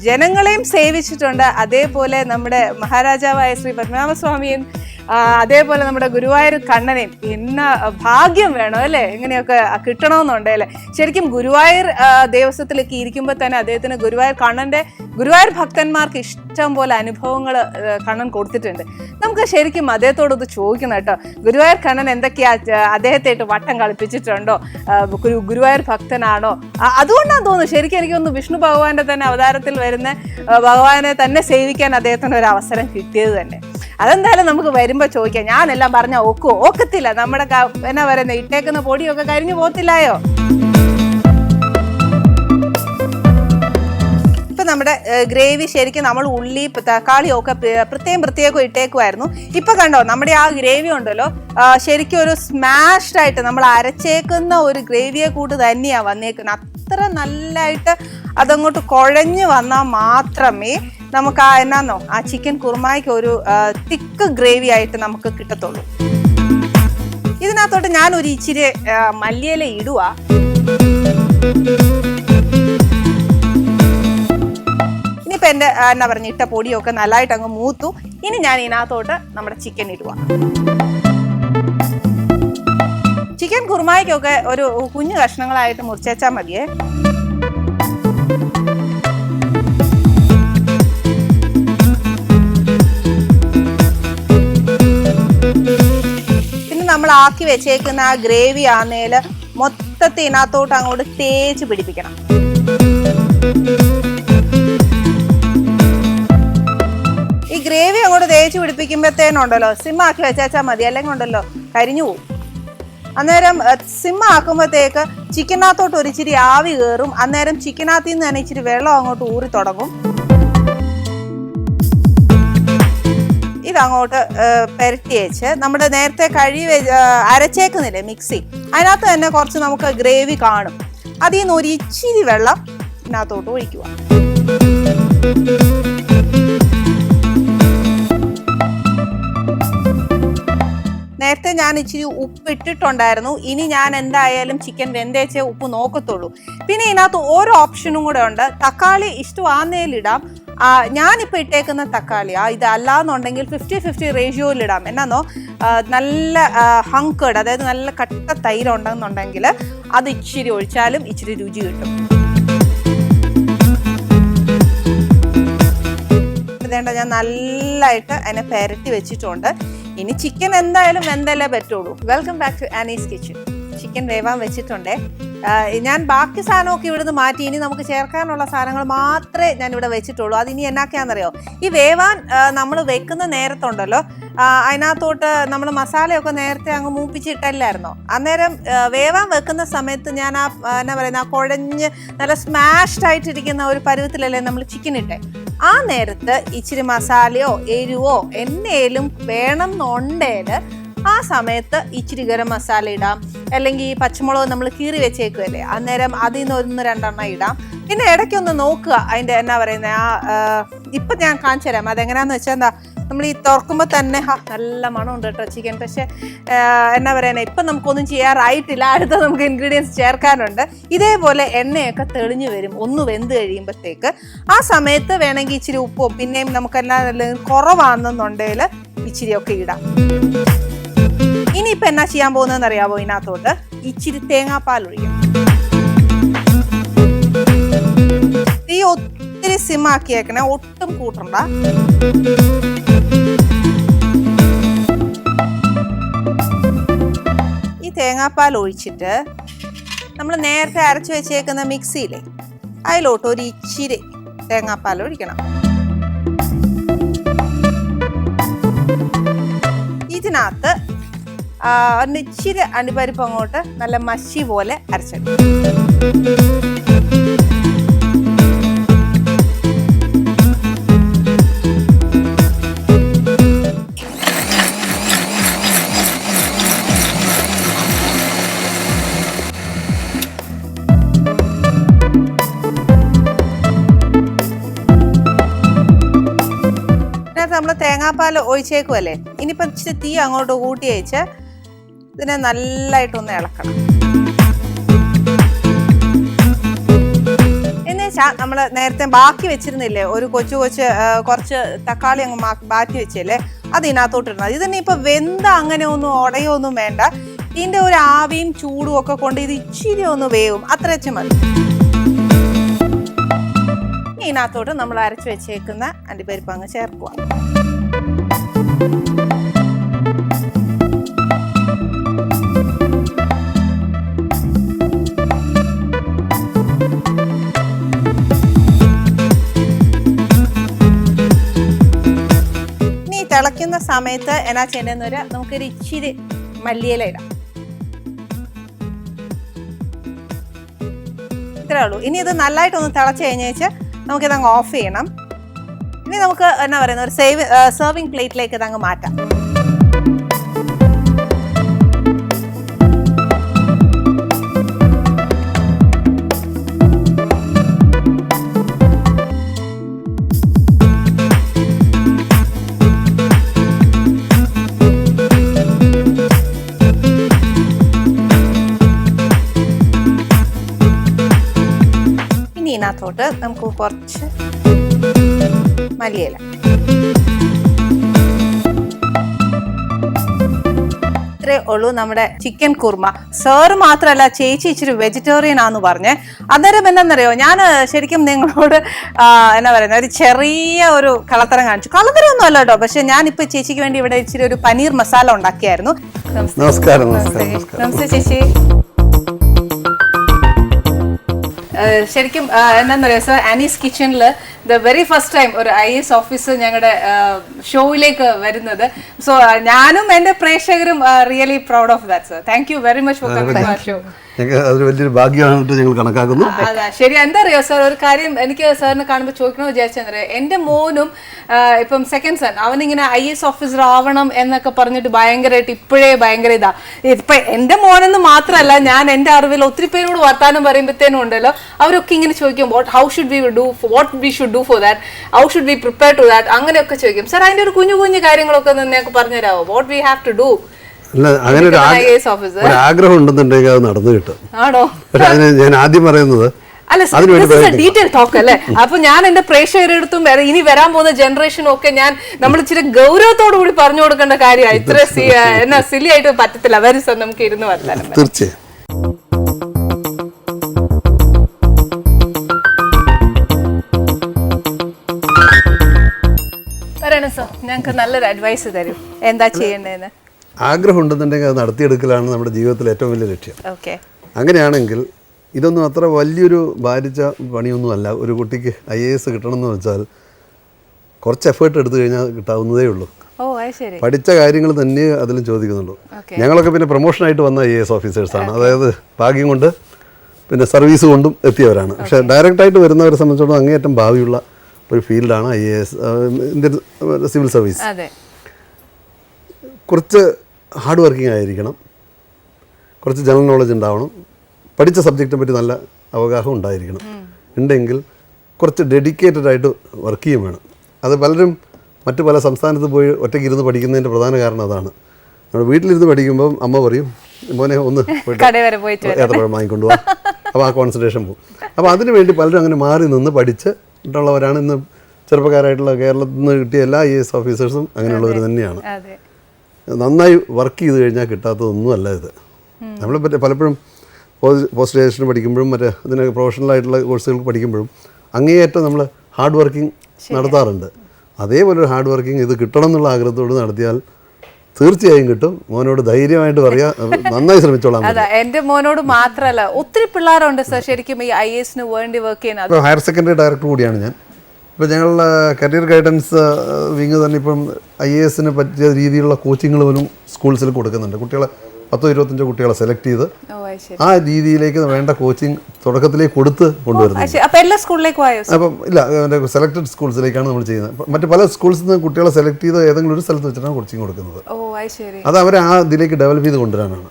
ജനങ്ങളെയും സേവിച്ചിട്ടുണ്ട്, അതേപോലെ നമ്മുടെ മഹാരാജാവായ ശ്രീ പത്മനാഭസ്വാമിയും അതേപോലെ നമ്മുടെ ഗുരുവായൂർ കണ്ണനെയും. പിന്നെ ഭാഗ്യം വേണം അല്ലേ, എങ്ങനെയൊക്കെ കിട്ടണമെന്നുണ്ട് അല്ലേ. ശരിക്കും ഗുരുവായൂർ ദേവസ്വത്തിലേക്ക് ഇരിക്കുമ്പോൾ തന്നെ അദ്ദേഹത്തിന് ഗുരുവായൂർ ഭക്തന്മാർക്ക് ഇഷ്ടം പോലെ അനുഭവങ്ങൾ കണ്ണൻ കൊടുത്തിട്ടുണ്ട്. നമുക്ക് ശരിക്കും അദ്ദേഹത്തോടൊന്ന് ചോദിക്കണം കേട്ടോ, ഗുരുവായൂർ കണ്ണൻ എന്തൊക്കെയാ അദ്ദേഹത്തെ വട്ടം കളിപ്പിച്ചിട്ടുണ്ടോ, ഗുരുവായൂർ ഭക്തനാണോ? അതുകൊണ്ടാണ് തോന്നുന്നു ശരിക്കും എനിക്കൊന്ന് വിഷ്ണു ഭഗവാന്റെ തന്നെ അവതാരത്തിൽ വരുന്ന ഭഗവാനെ തന്നെ സേവിക്കാൻ അദ്ദേഹത്തിന് ഒരു അവസരം കിട്ടിയത് തന്നെ. അതെന്തായാലും നമുക്ക് വരുമ്പോൾ ചോദിക്കാം. ഞാനെല്ലാം പറഞ്ഞാൽ ഒക്കത്തില്ല. നമ്മുടെ എന്നാ പറയുന്നത്, ഇട്ടേക്കുന്ന പൊടിയൊക്കെ കരിഞ്ഞു പോകത്തില്ലായോ. ഇപ്പം നമ്മുടെ ഗ്രേവി ശരിക്കും നമ്മൾ ഉള്ളി തക്കാളിയൊക്കെ പ്രത്യേകം ഇട്ടേക്കുമായിരുന്നു. ഇപ്പം കണ്ടോ, നമ്മുടെ ആ ഗ്രേവി ഉണ്ടല്ലോ ശരിക്കും ഒരു സ്മാഷ്ഡ് ആയിട്ട് നമ്മൾ അരച്ചേക്കുന്ന ഒരു ഗ്രേവിയെ കൂട്ട് തന്നെയാണ് വന്നേക്കുന്നത്. അത്ര നല്ലതായിട്ട് അതങ്ങോട്ട് കുഴഞ്ഞു വന്നാൽ മാത്രമേ നമുക്ക് എന്നാന്നോ ആ ചിക്കൻ കുറുമായ്ക്ക് ഒരു തിക്ക് ഗ്രേവി ആയിട്ട് നമുക്ക് കിട്ടത്തുള്ളൂ. ഇതിനകത്തോട്ട് ഞാൻ ഒരു ഇച്ചിരി മല്ലിയില ഇടുക. ഇനിയിപ്പോൾ എൻ്റെ എന്നാ പറഞ്ഞ ഇട്ട പൊടിയൊക്കെ നല്ലതായിട്ട് അങ്ങ് മൂത്തു. ഇനി ഞാൻ ഇതിനകത്തോട്ട് നമ്മുടെ ചിക്കൻ ഇടുക. ചിക്കൻ കുറുമായ്ക്കൊക്കെ ഒരു കുഞ്ഞു കഷ്ണങ്ങളായിട്ട് മുറിച്ചേച്ചാൽ മതിയേ. പിന്നെ നമ്മൾ ആക്കി വെച്ചേക്കുന്ന ആ ഗ്രേവി ആന്നേൽ മൊത്തത്തിൽ ഇതിനകത്തോട്ട് അങ്ങോട്ട് തേച്ച് പിടിപ്പിക്കണം. ഈ ഗ്രേവി അങ്ങോട്ട് തേച്ച് പിടിപ്പിക്കുമ്പോഴത്തേനുണ്ടല്ലോ സിമ്മാക്കി വെച്ചാൽ മതി, അല്ലെങ്കിൽ ഉണ്ടല്ലോ കരിഞ്ഞു പോകും. അന്നേരം സിമ്മാക്കുമ്പോഴത്തേക്ക് ചിക്കനകത്തോട്ട് ഒരു ഇച്ചിരി ആവി കയറും. അന്നേരം ചിക്കനകത്തിൽ നിന്ന് തന്നെ ഇച്ചിരി വെള്ളം അങ്ങോട്ട് ഊറി തുടങ്ങും. ഇതങ്ങോട്ട് പെരട്ടി വെച്ച് നമ്മുടെ നേരത്തെ അരച്ചേക്കുന്നില്ലേ മിക്സി, അതിനകത്ത് തന്നെ കുറച്ച് നമുക്ക് ഗ്രേവി കാണും. അതിൽ നിന്ന് ഒരു ഇച്ചിരി വെള്ളം ഇതിനകത്തോട്ട് ഒഴിക്കുക. നേരത്തെ ഞാൻ ഇച്ചിരി ഉപ്പ് ഇട്ടിട്ടുണ്ടായിരുന്നു. ഇനി ഞാൻ എന്തായാലും ചിക്കൻ വെന്തേച്ചേ ഉപ്പ് നോക്കത്തുള്ളൂ. പിന്നെ ഇതിനകത്ത് ഓരോ ഓപ്ഷനും കൂടെ ഉണ്ട്. തക്കാളി ഇഷ്ടമാന്നേലിടാം. ഞാനിപ്പോൾ ഇട്ടേക്കുന്ന തക്കാളിയാ, ഇതല്ലാന്നുണ്ടെങ്കിൽ 50-50 റേഷ്യോയിലിടാം. എന്നാന്നോ നല്ല ഹങ്കേഡ്, അതായത് നല്ല കട്ട തൈര് ഉണ്ടെന്നുണ്ടെങ്കിൽ അത് ഇച്ചിരി ഒഴിച്ചാലും ഇച്ചിരി രുചി കിട്ടും. ഇതേണ്ട ഞാൻ നല്ലതായിട്ട് അതിനെ പെരട്ടി വെച്ചിട്ടുണ്ട്. ഇനി ചിക്കൻ എന്തായാലും വെന്തല്ലേ പറ്റുള്ളൂ. Welcome back to Annie's kitchen. Chicken വേവാൻ വെച്ചിട്ടുണ്ടേ. ഞാൻ ബാക്കി സാധനമൊക്കെ ഇവിടുന്ന് മാറ്റി. ഇനി നമുക്ക് ചേർക്കാനുള്ള സാധനങ്ങൾ മാത്രമേ ഞാൻ ഇവിടെ വെച്ചിട്ടുള്ളൂ. അതിനി എന്നാക്കിയാണെന്നറിയോ, ഈ വേവാൻ നമ്മൾ വെക്കുന്ന നേരത്തുണ്ടല്ലോ, അതിനകത്തോട്ട് നമ്മൾ മസാലയൊക്കെ നേരത്തെ അങ്ങ് മൂപ്പിച്ചിട്ടല്ലായിരുന്നോ. അന്നേരം വേവാൻ വെക്കുന്ന സമയത്ത് ഞാൻ എന്നാ പറയുന്ന കുഴഞ്ഞ് നല്ല സ്മാഷ്ഡ് ആയിട്ടിരിക്കുന്ന ഒരു പരുവത്തിലല്ലേ നമ്മൾ ചിക്കൻ ഇട്ടേ. ആ നേരത്ത് ഇച്ചിരി മസാലയോ എരിവോ എന്നേലും വേണം എന്നുണ്ടേല് ആ സമയത്ത് ഇച്ചിരി ഗരം മസാല ഇടാം. അല്ലെങ്കിൽ ഈ പച്ചമുളക് നമ്മൾ കീറി വെച്ചേക്കുമല്ലേ, അന്നേരം അതിൽ നിന്ന് 1-2 ഇടാം. പിന്നെ ഇടയ്ക്കൊന്ന് നോക്കുക അതിൻ്റെ എന്നാ പറയുന്നത്. ഇപ്പം ഞാൻ കാണിച്ചു തരാം അതെങ്ങനെയാന്ന് വെച്ചാൽ. എന്താ, നമ്മൾ ഈ തുറക്കുമ്പോൾ തന്നെ നല്ല മണമുണ്ട് കേട്ടോ ചിക്കൻ. പക്ഷെ എന്നാ പറയുന്നത്, ഇപ്പം നമുക്കൊന്നും ചെയ്യാറായിട്ടില്ല. അടുത്ത നമുക്ക് ഇൻഗ്രീഡിയൻസ് ചേർക്കാനുണ്ട്. ഇതേപോലെ എണ്ണയൊക്കെ തെളിഞ്ഞു വരും ഒന്ന് വെന്ത് കഴിയുമ്പോഴത്തേക്ക്. ആ സമയത്ത് വേണമെങ്കിൽ ഇച്ചിരി ഉപ്പോ പിന്നെയും നമുക്കെല്ലാം കുറവാണെന്നുണ്ടെങ്കിൽ ഇച്ചിരിയൊക്കെ ഇടാം. ഇനിയിപ്പോൾ എന്നാ ചെയ്യാൻ പോകുന്നതെന്ന് അറിയാമോ, ഇതിനകത്തോട്ട് ഇച്ചിരി തേങ്ങാപ്പാൽ ഒഴിക്കാം. തീ ഒത്തിരി സിമ്മാക്കിയേക്കണേ, ഒട്ടും കൂട്ടണ്ട. ഈ തേങ്ങാപ്പാൽ ഒഴിച്ചിട്ട് നമ്മൾ നേരത്തെ അരച്ചു വെച്ചേക്കുന്ന മിക്സിയിലെ അതിലോട്ട് ഒരു ഇച്ചിരി തേങ്ങാപ്പാൽ ഒഴിക്കണം. ഇതിനകത്ത് ഇച്ചിരി അണ്ടിപ്പരിപ്പ് അങ്ങോട്ട് നല്ല മഷി പോലെ അരച്ചെടുക്കും. നമ്മൾ തേങ്ങാപ്പാൽ ഒഴിച്ചേക്കുമല്ലേ, ഇനിയിപ്പം ഇച്ചിരി തീ അങ്ങോട്ട് കൂട്ടി വെച്ച് ഇതിനെ നല്ലതായിട്ടൊന്ന് ഇളക്കണം. എന്നുവെച്ചാൽ നമ്മൾ നേരത്തെ ബാക്കി വെച്ചിരുന്നില്ലേ ഒരു കുറച്ച് തക്കാളി അങ്ങ് മാറ്റി വെച്ചല്ലേ, അത് ഇതിനകത്തോട്ട് ഇടണം. ഇതിനെ ഇപ്പം വെന്ത അങ്ങനെ ഒന്നും ഉടയൊന്നും വേണ്ട. ഇതിൻ്റെ ഒരു ആവിയും ചൂടും ഒക്കെ കൊണ്ട് ഇത് ഇച്ചിരി ഒന്ന് വേവും, അത്രച്ച് മതി. ഇതിനകത്തോട്ട് നമ്മൾ അരച്ച് വെച്ചേക്കുന്ന അണ്ടിപ്പരിപ്പ് അങ്ങ് ചേർക്കുക. ഇനി തിളയ്ക്കുന്ന സമയത്ത് എന്നാ ചെയ്യേണ്ടതെന്ന് വരാം, നമുക്കൊരു ഇച്ചിരി മല്ലിയില ഇടാം. ഇത്രേ ഉള്ളൂ. ഇനി ഇത് നല്ലതായിട്ടൊന്ന് തിളച്ച് കഴിഞ്ഞേച്ച് നമുക്കിതങ്ങ് ഓഫ് ചെയ്യണം. ഇനി നമുക്ക് എന്നാ പറയുന്നത് ഒരു സെർവിങ് പ്ലേറ്റിലേക്ക് ഇതങ്ങ് മാറ്റാം. ഇതിനകത്തോട്ട് നമുക്ക് കുറച്ച് മല്ലിയില. ഇത്രേ ഉള്ളൂ നമ്മുടെ ചിക്കൻ കുർമ. സാറ് മാത്രമല്ല, ചേച്ചി ഇച്ചിരി വെജിറ്റേറിയൻ ആന്ന് പറഞ്ഞേ. അന്നേരം എന്താണെന്നറിയോ, ഞാൻ ശരിക്കും നിങ്ങളോട് എന്നാ പറയുന്നത് ഒരു ചെറിയ ഒരു കളത്തരം കാണിച്ചു. കളത്തരമൊന്നും അല്ല കേട്ടോ, പക്ഷെ ഞാനിപ്പോൾ ചേച്ചിക്ക് വേണ്ടി ഇവിടെ ഇച്ചിരി ഒരു പനീർ മസാല ഉണ്ടാക്കിയായിരുന്നു. നമസ്കാരം. നമസ്തേ ചേച്ചി. ശരിക്കും എന്താണെന്ന് പറയുക സർ, ആനീസ് കിച്ചണിൽ ദ വെരി ഫസ്റ്റ് ടൈം ഒരു IAS ഓഫീസർ ഞങ്ങളുടെ ഷോയിലേക്ക് വരുന്നത്. സോ ഞാനും എൻ്റെ പ്രേക്ഷകരും really proud of that sir. Thank you very much for coming to our show. അതൊരു വലിയൊരു ഭാഗ്യമായിട്ട് ഞങ്ങൾ കണക്കാക്കുന്നു. അതാ ശരി. എന്താ അറിയോ സാർ, ഒരു കാര്യം എനിക്ക് സാറിനെ കാണുമ്പോൾ ചോദിക്കണമെന്ന് വിചാരിച്ചെന്നറിയാം. എൻ്റെ മോനും ഇപ്പം സെക്കൻഡ് സൺ, അവനിങ്ങനെ IAS ഓഫീസർ ആവണം എന്നൊക്കെ പറഞ്ഞിട്ട് ഭയങ്കരമായിട്ട് ഇപ്പോഴേ ഭയങ്കര ഇതാ. ഇപ്പം എൻ്റെ മോനെന്ന് മാത്രമല്ല, ഞാൻ എൻ്റെ അറിവിൽ ഒത്തിരി പേരോട് വർത്താനം പറയുമ്പോഴത്തേനും ഉണ്ടല്ലോ, അവരൊക്കെ ഇങ്ങനെ ചോദിക്കും what we should do for that, how should we prepare to that, അങ്ങനെയൊക്കെ ചോദിക്കും. സാർ അതിൻ്റെ ഒരു കുഞ്ഞു കുഞ്ഞു കാര്യങ്ങളൊക്കെ നിങ്ങൾക്ക് പറഞ്ഞുതരാമോ? What we have to do? അല്ല അങ്ങനെ ഒരു IAS officer. ഒരു ആഗ്രഹം ഉണ്ടെന്നുണ്ടെങ്കിൽ അത് നടന്നു കിട്ടും. ആണോ? പക്ഷെ അതിന് ഞാൻ ആദ്യം പറയുന്നത് അല്ല, ഡീറ്റെയിൽ ടോക്ക് അല്ലേ. അപ്പൊ ഞാൻ എന്റെ പ്രേക്ഷകരെടുത്തും ഇനി വരാൻ പോകുന്ന ജനറേഷനും ഒക്കെ ഞാൻ നമ്മൾ ഇച്ചിരി ഗൗരവത്തോടു കൂടി പറഞ്ഞു കൊടുക്കേണ്ട കാര്യമാണ്. ഇത്ര എന്നാ സിലി ആയിട്ട് പറ്റത്തില്ല. വരും സർ, നമുക്ക് ഇരുന്ന് വർത്താനം. തീർച്ചയായും. പറയണം സർ, ഞങ്ങൾക്ക് നല്ലൊരു അഡ്വൈസ് തരും, എന്താ ചെയ്യേണ്ടതെന്ന്. ആഗ്രഹം ഉണ്ടെന്നുണ്ടെങ്കിൽ അത് നടത്തിയെടുക്കലാണ് നമ്മുടെ ജീവിതത്തിലെ ഏറ്റവും വലിയ ലക്ഷ്യം. ഓക്കെ. അങ്ങനെയാണെങ്കിൽ ഇതൊന്നും അത്ര വലിയൊരു ഭാരിച്ച പണിയൊന്നുമല്ല. ഒരു കുട്ടിക്ക് IAS കിട്ടണമെന്ന് വെച്ചാൽ കുറച്ച് എഫേർട്ട് എടുത്തു കഴിഞ്ഞാൽ കിട്ടാവുന്നതേ ഉള്ളൂ. ഓ, അത് ശരി. പഠിച്ച കാര്യങ്ങൾ തന്നെ അതിലും ചോദിക്കുന്നുള്ളൂ. ഞങ്ങളൊക്കെ പിന്നെ പ്രൊമോഷനായിട്ട് വന്ന IAS ഓഫീസേഴ്സാണ്. അതായത് ഭാഗ്യം കൊണ്ട് പിന്നെ സർവീസ് കൊണ്ടും എത്തിയവരാണ്. പക്ഷേ ഡയറക്റ്റായിട്ട് വരുന്നവരെ സംബന്ധിച്ചിടത്തോളം അങ്ങേയറ്റം ഭാവിയുള്ള ഒരു ഫീൽഡാണ് IAS, ഇന്ത്യൻ സിവിൽ സർവീസ്. കുറച്ച് ഹാർഡ് വർക്കിംഗ് ആയിരിക്കണം, കുറച്ച് ജനറൽ നോളജ് ഉണ്ടാവണം, പഠിച്ച സബ്ജക്റ്റിനെ പറ്റി നല്ല അവഗാഹം ഉണ്ടായിരിക്കണം. ഉണ്ടെങ്കിൽ കുറച്ച് ഡെഡിക്കേറ്റഡ് ആയിട്ട് വർക്ക് ചെയ്യും വേണം. അത് പലരും മറ്റു പല സംസ്ഥാനത്ത് പോയി ഒറ്റയ്ക്ക് ഇരുന്ന് പഠിക്കുന്നതിൻ്റെ പ്രധാന കാരണം അതാണ്. നമ്മൾ വീട്ടിലിരുന്ന് പഠിക്കുമ്പോൾ അമ്മ പറയും, മോനെ ഒന്ന് ഏത്തപ്പഴം വാങ്ങിക്കൊണ്ടു പോകാം. അപ്പോൾ ആ കോൺസെൻട്രേഷൻ പോകും. അപ്പോൾ അതിനു വേണ്ടി പലരും അങ്ങനെ മാറി നിന്ന് പഠിച്ചിട്ടുള്ളവരാണ് ഇന്ന് ചെറുപ്പക്കാരായിട്ടുള്ള കേരളത്തിൽ നിന്ന് കിട്ടിയ എല്ലാ IAS ഓഫീസേഴ്സും അങ്ങനെയുള്ളവർ തന്നെയാണ്. നന്നായി വർക്ക് ചെയ്ത് കഴിഞ്ഞാൽ കിട്ടാത്തതൊന്നുമല്ല ഇത്. നമ്മൾ പലപ്പോഴും പോസ്റ്റ് ഗ്രാജുവേഷൻ പഠിക്കുമ്പോഴും മറ്റേ ഇതിനൊക്കെ പ്രൊഫഷണലായിട്ടുള്ള കോഴ്സുകൾ പഠിക്കുമ്പോഴും അങ്ങേയറ്റം നമ്മൾ ഹാർഡ് വർക്കിംഗ് നടത്താറുണ്ട്. അതേപോലെ ഒരു ഹാർഡ് വർക്കിംഗ് ഇത് കിട്ടണം എന്നുള്ള ആഗ്രഹത്തോട് നടത്തിയാൽ തീർച്ചയായും കിട്ടും. മോനോട് ധൈര്യമായിട്ട് പറയാ, നന്നായി ശ്രമിച്ചോളാം. അതെ, എന്റെ മോനോട് മാത്രമല്ല, ഒത്തിരി പിള്ളേരുണ്ട് സർ ശരിക്കും ഈ IAS വേണ്ടി വർക്ക് ചെയ്യുന്നത്. ഇപ്പോൾ ഹയർ സെക്കൻഡറി ഡയറക്ടർ കൂടിയാണ് ഞാൻ. ഇപ്പോൾ ഞങ്ങളുടെ കരിയർ ഗൈഡൻസ് വിങ് തന്നെ ഇപ്പം IAS പറ്റിയ രീതിയിലുള്ള കോച്ചിങ്ങൾ പോലും സ്കൂൾസിൽ കൊടുക്കുന്നുണ്ട്. കുട്ടികളെ 10-25 കുട്ടികളെ സെലക്ട് ചെയ്ത് ആ രീതിയിലേക്ക് വേണ്ട കോച്ചിങ് തുടക്കത്തിലേക്ക് കൊടുത്ത് കൊണ്ടുവരുന്നത്. അപ്പം ഇല്ല, സെലക്ടഡ് സ്കൂൾസിലേക്കാണ് നമ്മൾ ചെയ്യുന്നത്. മറ്റു പല സ്കൂൾസിൽ നിന്ന് കുട്ടികളെ സെലക്ട് ചെയ്ത് ഏതെങ്കിലും ഒരു സ്ഥലത്ത് വെച്ചിട്ടാണ് കോച്ചിങ് കൊടുക്കുന്നത്. അത് അവരെ ആ ഇതിലേക്ക് ഡെവലപ്പ് ചെയ്ത് കൊണ്ടുവരാനാണ്.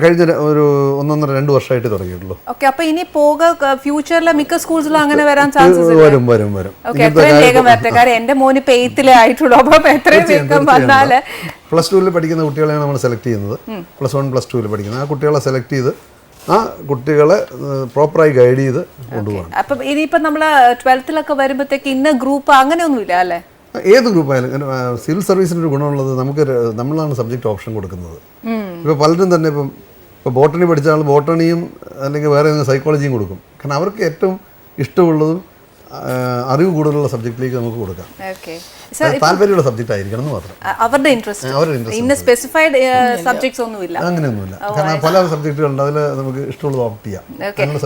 കഴിഞ്ഞ ഒരു 1-2 വർഷമായിട്ട് തുടങ്ങിയിട്ടുള്ളൂ. ഇനി ഫ്യൂച്ചറിലെ മിക്ക സ്കൂൾസിലും അങ്ങനെ വരാൻ ചാൻസസ് വരും. എന്റെ മോന് ഇപ്പൊ 8th ആയിട്ടുള്ളൂ. അപ്പം എത്രയും വേഗം വന്നാല് +2 പഠിക്കുന്ന കുട്ടികളെയാണ് നമ്മൾ സെലക്ട് ചെയ്യുന്നത്. +1 +2 പഠിക്കുന്നത് ആ കുട്ടികളെ സെലക്ട് ചെയ്ത് ആ കുട്ടികളെ പ്രോപ്പറായി ഗൈഡ് ചെയ്ത് കൊണ്ടുപോകണം. അപ്പം ഇനിയിപ്പോൾ നമ്മൾ 12th വരുമ്പോഴത്തേക്ക് ഇന്ന ഗ്രൂപ്പ് അങ്ങനെയൊന്നുമില്ല അല്ലേ? ഏത് ഗ്രൂപ്പായാലും സിവിൽ സർവീസിൻ്റെ ഒരു ഗുണമുള്ളത് നമ്മളാണ് സബ്ജക്റ്റ് ഓപ്ഷൻ കൊടുക്കുന്നത്. ഇപ്പോൾ പലരും തന്നെ ഇപ്പോൾ ബോട്ടണി പഠിച്ച ആൾ ബോട്ടണിയും അല്ലെങ്കിൽ വേറെ സൈക്കോളജിയും കൊടുക്കും. കാരണം അവർക്ക് ഏറ്റവും ഇഷ്ടമുള്ളതും അറിവ് കൂടുതലുള്ള സബ്ജക്റ്റിലേക്ക് നമുക്ക് കൊടുക്കാം. താല്പര്യമുള്ള സബ്ജക്റ്റ് ആയിരിക്കണം എന്ന് മാത്രം. അവരുടെ ഇൻട്രസ്റ്റ് സ്പെസിഫൈഡ് സബ്ജക്ട്സ് ഒന്നുമില്ല, അങ്ങനെയൊന്നുമില്ല. കാരണം പല സബ്ജക്റ്റുകളുണ്ട്, അതിൽ നമുക്ക് ഇഷ്ടമുള്ളത് ഓപ്റ്റ് ചെയ്യാം.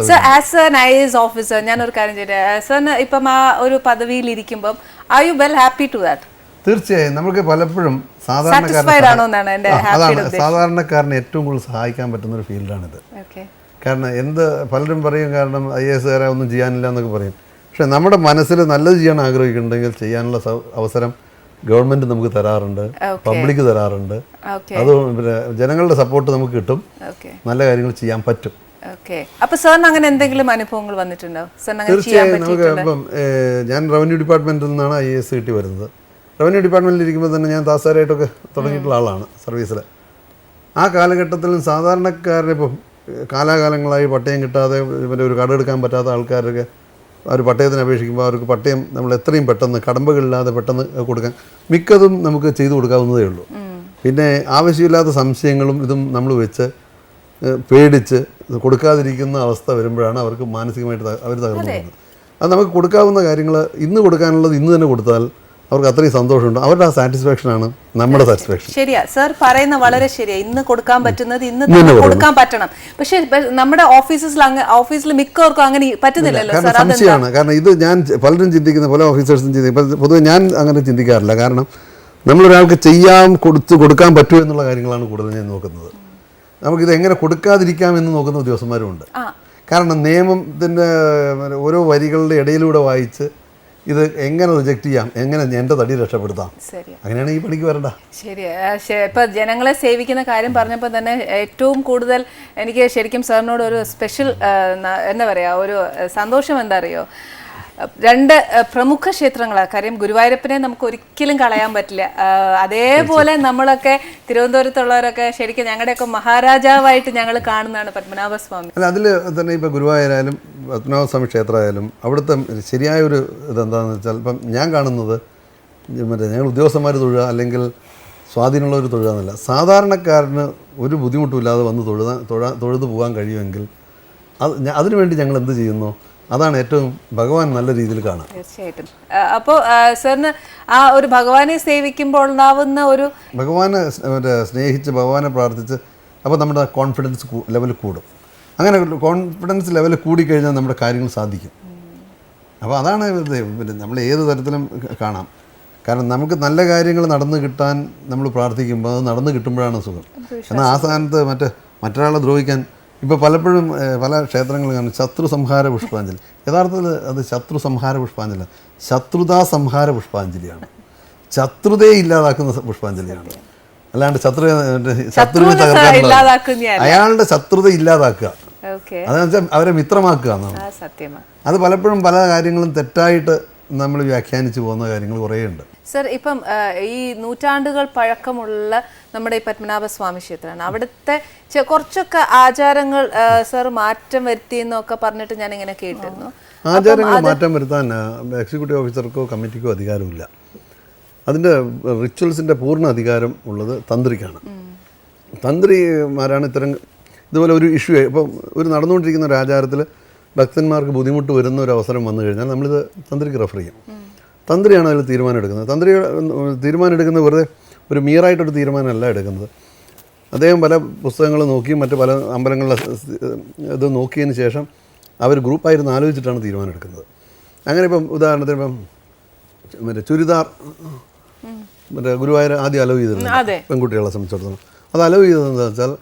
Sir, as an IAS officer ഞാനൊരു കാര്യം ചെയ്തേ, സാറിന് ഇപ്പം ആ ഒരു പദവിയിൽ ഇരിക്കുമ്പം are you well happy to that? തീർച്ചയായും. നമുക്ക് പലപ്പോഴും സാധാരണക്കാരനെ ഏറ്റവും കൂടുതൽ സഹായിക്കാൻ പറ്റുന്ന ഒരു ഫീൽഡാണിത്. കാരണം പലരും പറയും, കാരണം IAS ഒന്നും ചെയ്യാനില്ല എന്നൊക്കെ പറയും. പക്ഷെ നമ്മുടെ മനസ്സിൽ നല്ലത് ചെയ്യാൻ ആഗ്രഹിക്കുന്നുണ്ടെങ്കിൽ ചെയ്യാനുള്ള അവസരം ഗവൺമെൻറ് നമുക്ക് തരാറുണ്ട്, പബ്ലിക് തരാറുണ്ട്. അത് പിന്നെ ജനങ്ങളുടെ സപ്പോർട്ട് നമുക്ക് കിട്ടും, നല്ല കാര്യങ്ങൾ ചെയ്യാൻ പറ്റും. അങ്ങനെ എന്തെങ്കിലും അനുഭവങ്ങൾ വന്നിട്ടുണ്ടോ? തീർച്ചയായും. നമുക്ക് ഇപ്പം ഞാൻ റവന്യൂ ഡിപ്പാർട്ട്മെൻറ്റിൽ നിന്നാണ് IAS കിട്ടി വരുന്നത്. റവന്യൂ ഡിപ്പാർട്ട്മെൻറ്റിൽ ഇരിക്കുമ്പോൾ തന്നെ ഞാൻ താസാരായിട്ടൊക്കെ തുടങ്ങിയിട്ടുള്ള ആളാണ് സർവീസിൽ. ആ കാലഘട്ടത്തിലും സാധാരണക്കാരനെ ഇപ്പം കാലാകാലങ്ങളായി പട്ടയം കിട്ടാതെ പിന്നെ ഒരു കടമെടുക്കാൻ പറ്റാത്ത ആൾക്കാരൊക്കെ ഒരു പട്ടയത്തിന് അപേക്ഷിക്കുമ്പോൾ അവർക്ക് പട്ടയം നമ്മൾ എത്രയും പെട്ടെന്ന് കടമ്പകളില്ലാതെ പെട്ടെന്ന് കൊടുക്കാൻ മിക്കതും നമുക്ക് ചെയ്തു കൊടുക്കാവുന്നതേ ഉള്ളൂ. പിന്നെ ആവശ്യമില്ലാത്ത സംശയങ്ങളും ഇതും നമ്മൾ വെച്ച് പേടിച്ച് കൊടുക്കാതിരിക്കുന്ന അവസ്ഥ വരുമ്പോഴാണ് അവർക്ക് മാനസികമായിട്ട് അവർ തകർന്നു പോകുന്നത്. അത് നമുക്ക് കൊടുക്കാവുന്ന കാര്യങ്ങൾ ഇന്ന് കൊടുക്കാനുള്ളത് ഇന്ന് തന്നെ കൊടുത്താൽ അവർക്ക് അത്രയും സന്തോഷമുണ്ട്. അവരുടെ ആ സാറ്റിസ്ഫാക്ഷനാണ് നമ്മുടെ സാറ്റിസ്ഫാക്ഷൻ. ശരിയാ സർ പറയുന്ന വളരെ ശരിയാ. ഇന്ന് കൊടുക്കാൻ പറ്റുന്നത് ഇന്ന് കൊടുക്കാൻ പറ്റണം. പക്ഷെ നമ്മുടെ ഓഫീസിൽ മിക്കവർക്കും അങ്ങനെ പറ്റുന്നില്ലല്ലോ. സംശയമാണ്. കാരണം ഇത് ഞാൻ പലരും ചിന്തിക്കുന്ന പല ഓഫീസേഴ്സും ചിന്തിക്കും. പൊതുവെ ഞാൻ അങ്ങനെ ചിന്തിക്കാറില്ല. കാരണം നമ്മളൊരാൾക്ക് കൊടുക്കാൻ പറ്റുമോ എന്നുള്ള കാര്യങ്ങളാണ് കൂടുതൽ ഞാൻ നോക്കുന്നത്. നമുക്കിത് എങ്ങനെ കൊടുക്കാതിരിക്കാമെന്ന് നോക്കുന്ന ഉദ്യോഗസ്ഥന്മാരുമുണ്ട്. കാരണം നിയമത്തിൻ്റെ ഓരോ വരികളുടെ ഇടയിലൂടെ വായിച്ച് ഇത് എങ്ങനെ റിജക്ട് ചെയ്യാം, എങ്ങനെ എൻ്റെ തടി രക്ഷപ്പെടുത്താം, അങ്ങനെയാണ് ഈ പണിക്ക് വരണ്ട. ശരി. ഇപ്പം ജനങ്ങളെ സേവിക്കുന്ന കാര്യം പറഞ്ഞപ്പോൾ തന്നെ ഏറ്റവും കൂടുതൽ എനിക്ക് ശരിക്കും സാറിനോട് ഒരു സ്പെഷ്യൽ എന്താ പറയുക ഒരു സന്തോഷം എന്താ അറിയോ, രണ്ട് പ്രമുഖ ക്ഷേത്രങ്ങളാണ്. കാര്യം ഗുരുവായൂരപ്പനെ നമുക്ക് ഒരിക്കലും കളയാൻ പറ്റില്ല. അതേപോലെ നമ്മളൊക്കെ തിരുവനന്തപുരത്തുള്ളവരൊക്കെ ശരിക്കും ഞങ്ങളുടെയൊക്കെ മഹാരാജാവായിട്ട് ഞങ്ങൾ കാണുന്നതാണ് പത്മനാഭസ്വാമി. അല്ല, അതിൽ തന്നെ ഇപ്പോൾ ഗുരുവായൂരായാലും പത്മനാഭസ്വാമി ക്ഷേത്രമായാലും അവിടുത്തെ ശരിയായൊരു ഇതെന്താണെന്ന് വെച്ചാൽ ഇപ്പം ഞാൻ കാണുന്നത് ഞങ്ങൾ ഉദ്യോഗസ്ഥന്മാർ തൊഴുക അല്ലെങ്കിൽ സ്വാധീനമുള്ളവർ തൊഴുക എന്നല്ല, സാധാരണക്കാരന് ഒരു ബുദ്ധിമുട്ടുമില്ലാതെ വന്ന് തൊഴുതു പോകാൻ കഴിയുമെങ്കിൽ അതിനുവേണ്ടി ഞങ്ങൾ എന്ത് ചെയ്യുന്നു, അതാണ് ഏറ്റവും ഭഗവാൻ നല്ല രീതിയിൽ കാണാം. തീർച്ചയായിട്ടും. അപ്പോൾ സാറിന് ആ ഒരു ഭഗവാനെ സേവിക്കുമ്പോൾ ഉണ്ടാവുന്ന ഒരു ഭഗവാനെ സ്നേഹിച്ച് ഭഗവാനെ പ്രാർത്ഥിച്ച് അപ്പോൾ നമ്മുടെ കോൺഫിഡൻസ് ലെവൽ കൂടും. അങ്ങനെ കോൺഫിഡൻസ് ലെവൽ കൂടിക്കഴിഞ്ഞാൽ നമ്മുടെ കാര്യങ്ങൾ സാധിക്കും. അപ്പോൾ അതാണ് നമ്മൾ ഏത് തരത്തിലും കാണാം. കാരണം നമുക്ക് നല്ല കാര്യങ്ങൾ നടന്നു കിട്ടാൻ നമ്മൾ പ്രാർത്ഥിക്കുമ്പോൾ അത് നടന്നു കിട്ടുമ്പോഴാണ് സുഖം. എന്നാൽ ആ സ്ഥാനത്ത് മറ്റൊരാളെ ദ്രോഹിക്കാൻ ഇപ്പോൾ പലപ്പോഴും പല ക്ഷേത്രങ്ങളും കാണും ശത്രു സംഹാര പുഷ്പാഞ്ജലി. യഥാർത്ഥത്തിൽ അത് ശത്രു സംഹാര പുഷ്പാഞ്ജലി, ശത്രുതാ സംഹാര പുഷ്പാഞ്ജലിയാണ്. ശത്രുതയെ ഇല്ലാതാക്കുന്ന പുഷ്പാഞ്ജലിയാണ്. അല്ലാണ്ട് ശത്രുവിനെ തകർക്കാൻ അയാളുടെ ശത്രുത ഇല്ലാതാക്കുക, അതെന്ന് വെച്ചാൽ അവരെ മിത്രമാക്കുക എന്നാണ്. അത് പലപ്പോഴും പല കാര്യങ്ങളും തെറ്റായിട്ട് നമ്മൾ വ്യാഖ്യാനിച്ചു പോകുന്ന കാര്യങ്ങൾ കുറേയുണ്ട്. സർ, ഇപ്പം ഈ നൂറ്റാണ്ടുകൾ പഴക്കമുള്ള നമ്മുടെ ഈ പത്മനാഭസ്വാമി ക്ഷേത്രമാണ്. അവിടുത്തെ കുറച്ചൊക്കെ ആചാരങ്ങൾ സർ മാറ്റം വരുത്തിയെന്നൊക്കെ പറഞ്ഞിട്ട് ഞാൻ ഇങ്ങനെ കേട്ടിരുന്നു. ആചാരങ്ങൾ മാറ്റം വരുത്താൻ എക്സിക്യൂട്ടീവ് ഓഫീസർക്കോ കമ്മിറ്റിക്കോ അധികാരമില്ല. അതിൻ്റെ റിച്വൽസിൻ്റെ പൂർണ്ണ അധികാരം ഉള്ളത് തന്ത്രിക്കാണ്. തന്ത്രിമാരാണ് ഇതുപോലെ ഒരു ഇഷ്യൂ. ഇപ്പം ഒരു നടന്നുകൊണ്ടിരിക്കുന്ന ഒരു ആചാരത്തിൽ ഭക്തന്മാർക്ക് ബുദ്ധിമുട്ട് വരുന്ന ഒരു അവസരം വന്നു കഴിഞ്ഞാൽ നമ്മളിത് തന്ത്രിക്ക് റെഫർ ചെയ്യും. തന്ത്രിയാണ് അതിൽ തീരുമാനം എടുക്കുന്നത്. തന്ത്രി തീരുമാനം എടുക്കുന്നത് വെറുതെ ഒരു മീറായിട്ടൊരു തീരുമാനമല്ല എടുക്കുന്നത്. അദ്ദേഹം പല പുസ്തകങ്ങൾ നോക്കിയും മറ്റ് പല അമ്പലങ്ങളിലെ ഇത് നോക്കിയതിന് ശേഷം അവർ ഗ്രൂപ്പായിരുന്നു ആലോചിച്ചിട്ടാണ് തീരുമാനം എടുക്കുന്നത്. അങ്ങനെ ഇപ്പം ഉദാഹരണത്തിന് ഇപ്പം ചുരിദാർ ഗുരുവായൂർ ആദ്യം അലോ ചെയ്തിരുന്നു പെൺകുട്ടികളെ സംബന്ധിച്ചിടത്തോളം. അത് അലോ ചെയ്തതെന്ന് വെച്ചാൽ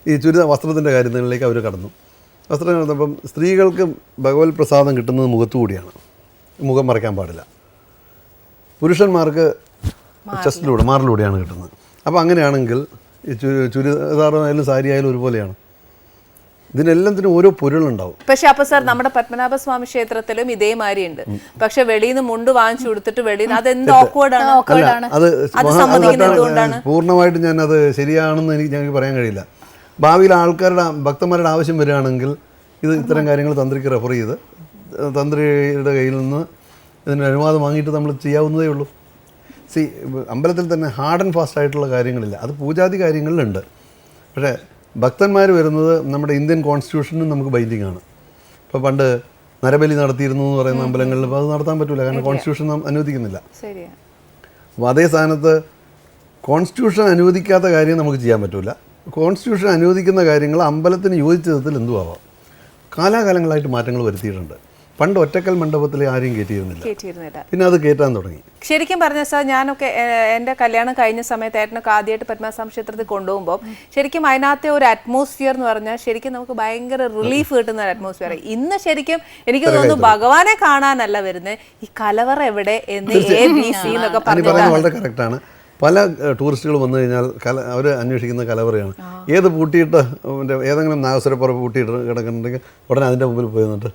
ഈ ചുരിദാർ വസ്ത്രത്തിൻ്റെ കാര്യങ്ങളിലേക്ക് അവർ കടന്നു. വസ്ത്രം കടന്നപ്പം സ്ത്രീകൾക്ക് ഭഗവത് പ്രസാദം കിട്ടുന്നത് മുഖത്തുകൂടിയാണ്, മുഖം മറയ്ക്കാൻ പാടില്ല. പുരുഷന്മാർക്ക് ചെസ്റ്റിലൂടെ മാറിലൂടെയാണ് കിട്ടുന്നത്. അപ്പോൾ അങ്ങനെയാണെങ്കിൽ ഈ ചുരിദാറായാലും സാരി ആയാലും ഒരുപോലെയാണ്. ഇതിനെല്ലാത്തിനും ഓരോ പൊരുളുണ്ടാവും. പക്ഷെ അപ്പോൾ സാർ നമ്മുടെ പത്മനാഭസ്വാമി ക്ഷേത്രത്തിലും ഇതേമാതിരി ഉണ്ട്. പക്ഷെ വെളിയിൽ നിന്ന് മുണ്ട് വാങ്ങിച്ചു കൊടുത്തിട്ട് വെളിയിൽ നിന്ന് അതെന്ത് ഓക്വേർഡാണ്. അത് പൂർണ്ണമായിട്ടും ഞാൻ അത് ശരിയാണെന്ന് ഞങ്ങൾക്ക് പറയാൻ കഴിയില്ല. ഭാവിയിൽ ഭക്തന്മാരുടെ ആവശ്യം വരികയാണെങ്കിൽ ഇത്തരം കാര്യങ്ങൾ തന്ത്രിക്ക് റെഫർ ചെയ്ത് തന്ത്രിയുടെ കയ്യിൽ നിന്ന് ഇതിന് അനുവാദം വാങ്ങിയിട്ട് നമ്മൾ ചെയ്യാവുന്നതേ ഉള്ളൂ. അമ്പലത്തിൽ തന്നെ ഹാർഡ് ആൻഡ് ഫാസ്റ്റ് ആയിട്ടുള്ള കാര്യങ്ങളില്ല. അത് പൂജാതി കാര്യങ്ങളിലുണ്ട്. പക്ഷേ ഭക്തന്മാർ വരുന്നത് നമ്മുടെ ഇന്ത്യൻ കോൺസ്റ്റിറ്റ്യൂഷനും നമുക്ക് ബൈൻഡിങ് ആണ്. ഇപ്പോൾ പണ്ട് നരബലി നടത്തിയിരുന്നു എന്ന് പറയുന്ന അമ്പലങ്ങളിൽ അപ്പോൾ അത് നടത്താൻ പറ്റില്ല, കാരണം കോൺസ്റ്റിറ്റ്യൂഷൻ അനുവദിക്കുന്നില്ല. അപ്പോൾ അതേ സ്ഥാനത്ത് കോൺസ്റ്റിറ്റ്യൂഷൻ അനുവദിക്കാത്ത കാര്യം നമുക്ക് ചെയ്യാൻ പറ്റില്ല. കോൺസ്റ്റിറ്റ്യൂഷൻ അനുവദിക്കുന്ന കാര്യങ്ങൾ അമ്പലത്തിന് യോജിച്ച വിധത്തിൽ എന്തും ആവാം. കാലാകാലങ്ങളായിട്ട് മാറ്റങ്ങൾ വരുത്തിയിട്ടുണ്ട്. പണ്ട് ഒറ്റക്കൽ മണ്ഡപത്തിൽ ആരെയും കയറ്റിയിരുന്നില്ല, പിന്നെ അത് കയറ്റാൻ തുടങ്ങി. ശരിക്കും പറഞ്ഞ സാർ, ഞാനൊക്കെ എൻ്റെ കല്യാണം കഴിഞ്ഞ സമയത്ത് ഏട്ടനൊക്കെ ആദ്യമായിട്ട് പത്മനാഭസ്വാമി ക്ഷേത്രത്തിൽ കൊണ്ടുപോകുമ്പോൾ ശരിക്കും അതിനകത്തെ ഒരു അറ്റ്മോസ്ഫിയർ എന്ന് പറഞ്ഞാൽ ശരിക്കും നമുക്ക് ഭയങ്കര റിലീഫ് കിട്ടുന്ന ഒരു അറ്റ്മോസ്ഫിയർ. ഇന്ന് ശരിക്കും എനിക്ക് തോന്നുന്നു ഭഗവാനെ കാണാനല്ല വരുന്നത്, ഈ കലവറ എവിടെ എന്ന് എന്നൊക്കെ പറഞ്ഞത് വളരെ കറക്റ്റാണ്. പല ടൂറിസ്റ്റുകൾ വന്നു കഴിഞ്ഞാൽ അവർ അന്വേഷിക്കുന്ന കലവറയാണ്. ഏത് പൂട്ടിയിട്ട് ഏതെങ്കിലും നാഗസ്വരപ്പുറം പൂട്ടിയിട്ട് കിടക്കുന്നുണ്ടെങ്കിൽ ഉടനെ അതിൻ്റെ മുമ്പിൽ പോയി നിന്നിട്ട്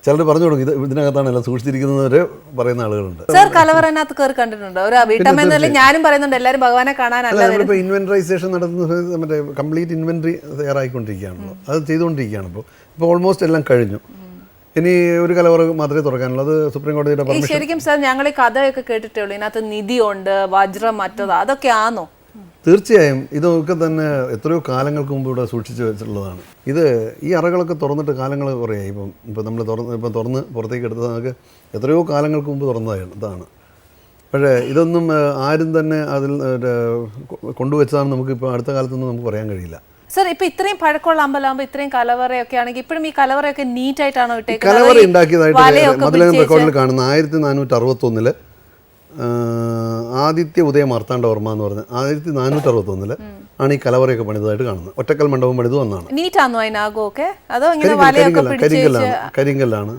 ചിലർ പറഞ്ഞു കൊടുക്കും ഇതിനകത്താണ് എല്ലാം സൂക്ഷിച്ചിരിക്കുന്നവരെ പറയുന്ന ആളുകളുണ്ട്. സാർ കലവറനകത്ത് കയറി കണ്ടിട്ടുണ്ടോ? ഒരു വീട്ടമ്മ ഞാനും പറയുന്നുണ്ട്, എല്ലാവരും ഭഗവാനെ കാണാനല്ല. നമ്മളിപ്പോൾ ഇൻവെൻറ്ററൈസേഷൻ നടത്തുന്ന മറ്റേ കംപ്ലീറ്റ് ഇൻവെൻറ്ററി തയ്യാറായിക്കൊണ്ടിരിക്കുകയാണല്ലോ, അത് ചെയ്തുകൊണ്ടിരിക്കുകയാണ്. ഇപ്പോൾ ഓൾമോസ്റ്റ് എല്ലാം കഴിഞ്ഞു. ഇനി ഒരു കലവറ മാത്രമേ തുറക്കാനുള്ളൂ. അത് സുപ്രീം കോടതിയുടെ പെർമിഷൻ. ശരിക്കും സാർ ഞങ്ങൾ ഈ കഥയൊക്കെ കേട്ടിട്ടേ ഉള്ളൂ, ഇതിനകത്ത് നിധിയുണ്ട്, വജ്രം മറ്റത്, അതൊക്കെ ആണോ? തീർച്ചയായും ഇതൊക്കെ തന്നെ എത്രയോ കാലങ്ങൾക്ക് മുമ്പ് ഇവിടെ സൂക്ഷിച്ച് വെച്ചിട്ടുള്ളതാണ്. ഈ അറകളൊക്കെ തുറന്നിട്ട് കാലങ്ങൾ കുറയായി. ഇപ്പം നമ്മൾ തുറന്ന് പുറത്തേക്ക് എടുത്തത് നമുക്ക് എത്രയോ കാലങ്ങൾക്ക് മുമ്പ് തുറന്നതാണ്. പക്ഷേ ഇതൊന്നും ആരും തന്നെ അതിൽ കൊണ്ടുവച്ചതാണെന്ന് നമുക്കിപ്പോൾ അടുത്ത കാലത്തൊന്നും നമുക്ക് പറയാൻ കഴിയില്ല. സർ, ഇപ്പൊ ഇത്രയും പഴക്കമുള്ള അമ്പലമാകുമ്പോൾ ഇത്രയും കലവറയൊക്കെ ആണെങ്കിൽ ഇപ്പോഴും ഈ കലവറയൊക്കെ നീറ്റ് ആയിട്ടാണോ ഇട്ടേക്കുന്നത്? കലവറ ഉണ്ടാക്കിയതായിട്ട് മധുരൈ റെക്കോർഡിൽ കാണുന്ന 1461 ആദിത്യ ഉദയ മാർത്താണ്ഡവർമ്മ എന്ന് പറഞ്ഞ 1461 ആണ് ഈ കലവറയൊക്കെ പണിതായിട്ട് കാണുന്നത്. ഒറ്റക്കൽ മണ്ഡപം പണിത് വന്നാണ്. നീറ്റാണോ അതിനാകമൊക്കെ? അതോ കരിങ്കല്ലാണ്.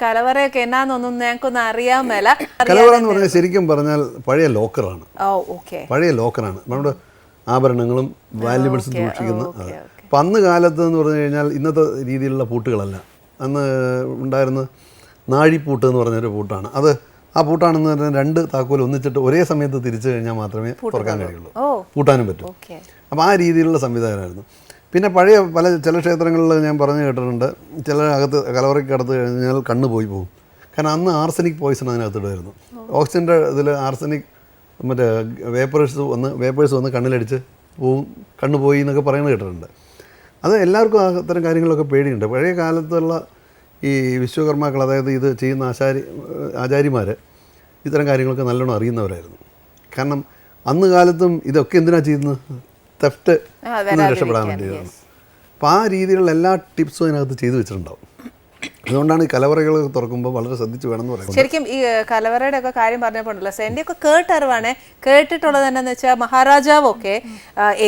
കലവറയൊക്കെ എന്നാന്നൊന്നും ഞങ്ങൾക്കൊന്നും അറിയാൻ മേല. കലവറ എന്ന് പറഞ്ഞാൽ ശരിക്കും പറഞ്ഞാൽ പഴയ ലോക്കറാണ്. പഴയ ലോക്കറാണ്. നമ്മുടെ ആഭരണങ്ങളും വാല്യുബിൾസും സൂക്ഷിക്കുന്ന. അപ്പം അന്ന് കാലത്ത് എന്ന് പറഞ്ഞു കഴിഞ്ഞാൽ ഇന്നത്തെ രീതിയിലുള്ള പൂട്ടുകളല്ല. അന്ന് ഉണ്ടായിരുന്ന നാഴിപ്പൂട്ട് എന്ന് പറഞ്ഞൊരു പൂട്ടാണ്. അത് ആ പൂട്ടാണെന്ന് പറഞ്ഞാൽ 2 താക്കോൽ ഒന്നിച്ചിട്ട് ഒരേ സമയത്ത് തിരിച്ചു കഴിഞ്ഞാൽ മാത്രമേ തുറക്കാൻ കഴിയുള്ളൂ, പൂട്ടാനും പറ്റും. അപ്പോൾ ആ രീതിയിലുള്ള സംവിധാനമായിരുന്നു. പിന്നെ പഴയ ചില ക്ഷേത്രങ്ങളിൽ ഞാൻ പറഞ്ഞു കേട്ടിട്ടുണ്ട്, ചില കലവറയ്ക്ക് അടുത്ത് കഴിഞ്ഞാൽ കണ്ണ് പോയി പോകും. കാരണം അന്ന് ആർസനിക് പോയിസൺ അതിനകത്തിടുമായിരുന്നു. ഓക്സിജൻ്റെ ഇതിൽ ആർസനിക് മറ്റേ വേപ്പേഴ്സ് വന്ന് കണ്ണിലടിച്ച് പോവും, കണ്ണ് പോയി എന്നൊക്കെ പറയുന്നത് കേട്ടിട്ടുണ്ട്. അത് എല്ലാവർക്കും അത്തരം കാര്യങ്ങളൊക്കെ പേടിയുണ്ട്. പഴയ കാലത്തുള്ള ഈ വിശ്വകർമാക്കൾ, അതായത് ഇത് ചെയ്യുന്ന ആചാര്യമാർ ഇത്തരം കാര്യങ്ങളൊക്കെ നല്ലോണം അറിയുന്നവരായിരുന്നു. കാരണം അന്ന് കാലത്തും ഇതൊക്കെ എന്തിനാണ് ചെയ്യുന്നത്? തെഫ്റ്റ് രക്ഷപ്പെടാൻ വേണ്ടിയാണ്. അപ്പോൾ ആ രീതിയിലുള്ള എല്ലാ ടിപ്സും അതിനകത്ത് ചെയ്തു വെച്ചിട്ടുണ്ടാവും. അതുകൊണ്ടാണ് ഈ കലവറകൾ തുറക്കുമ്പോൾ വളരെ ശ്രദ്ധിച്ച് വേണം എന്ന് പറയുന്നത്. ശരിക്കും ഈ കലവറയുടെ ഒക്കെ കാര്യം പറഞ്ഞപ്പോഴല്ലോ സാർ, എൻ്റെയൊക്കെ കേട്ടറിവാണ്. കേട്ടിട്ടുള്ളത് എന്താണെന്ന് വെച്ചാൽ മഹാരാജാവൊക്കെ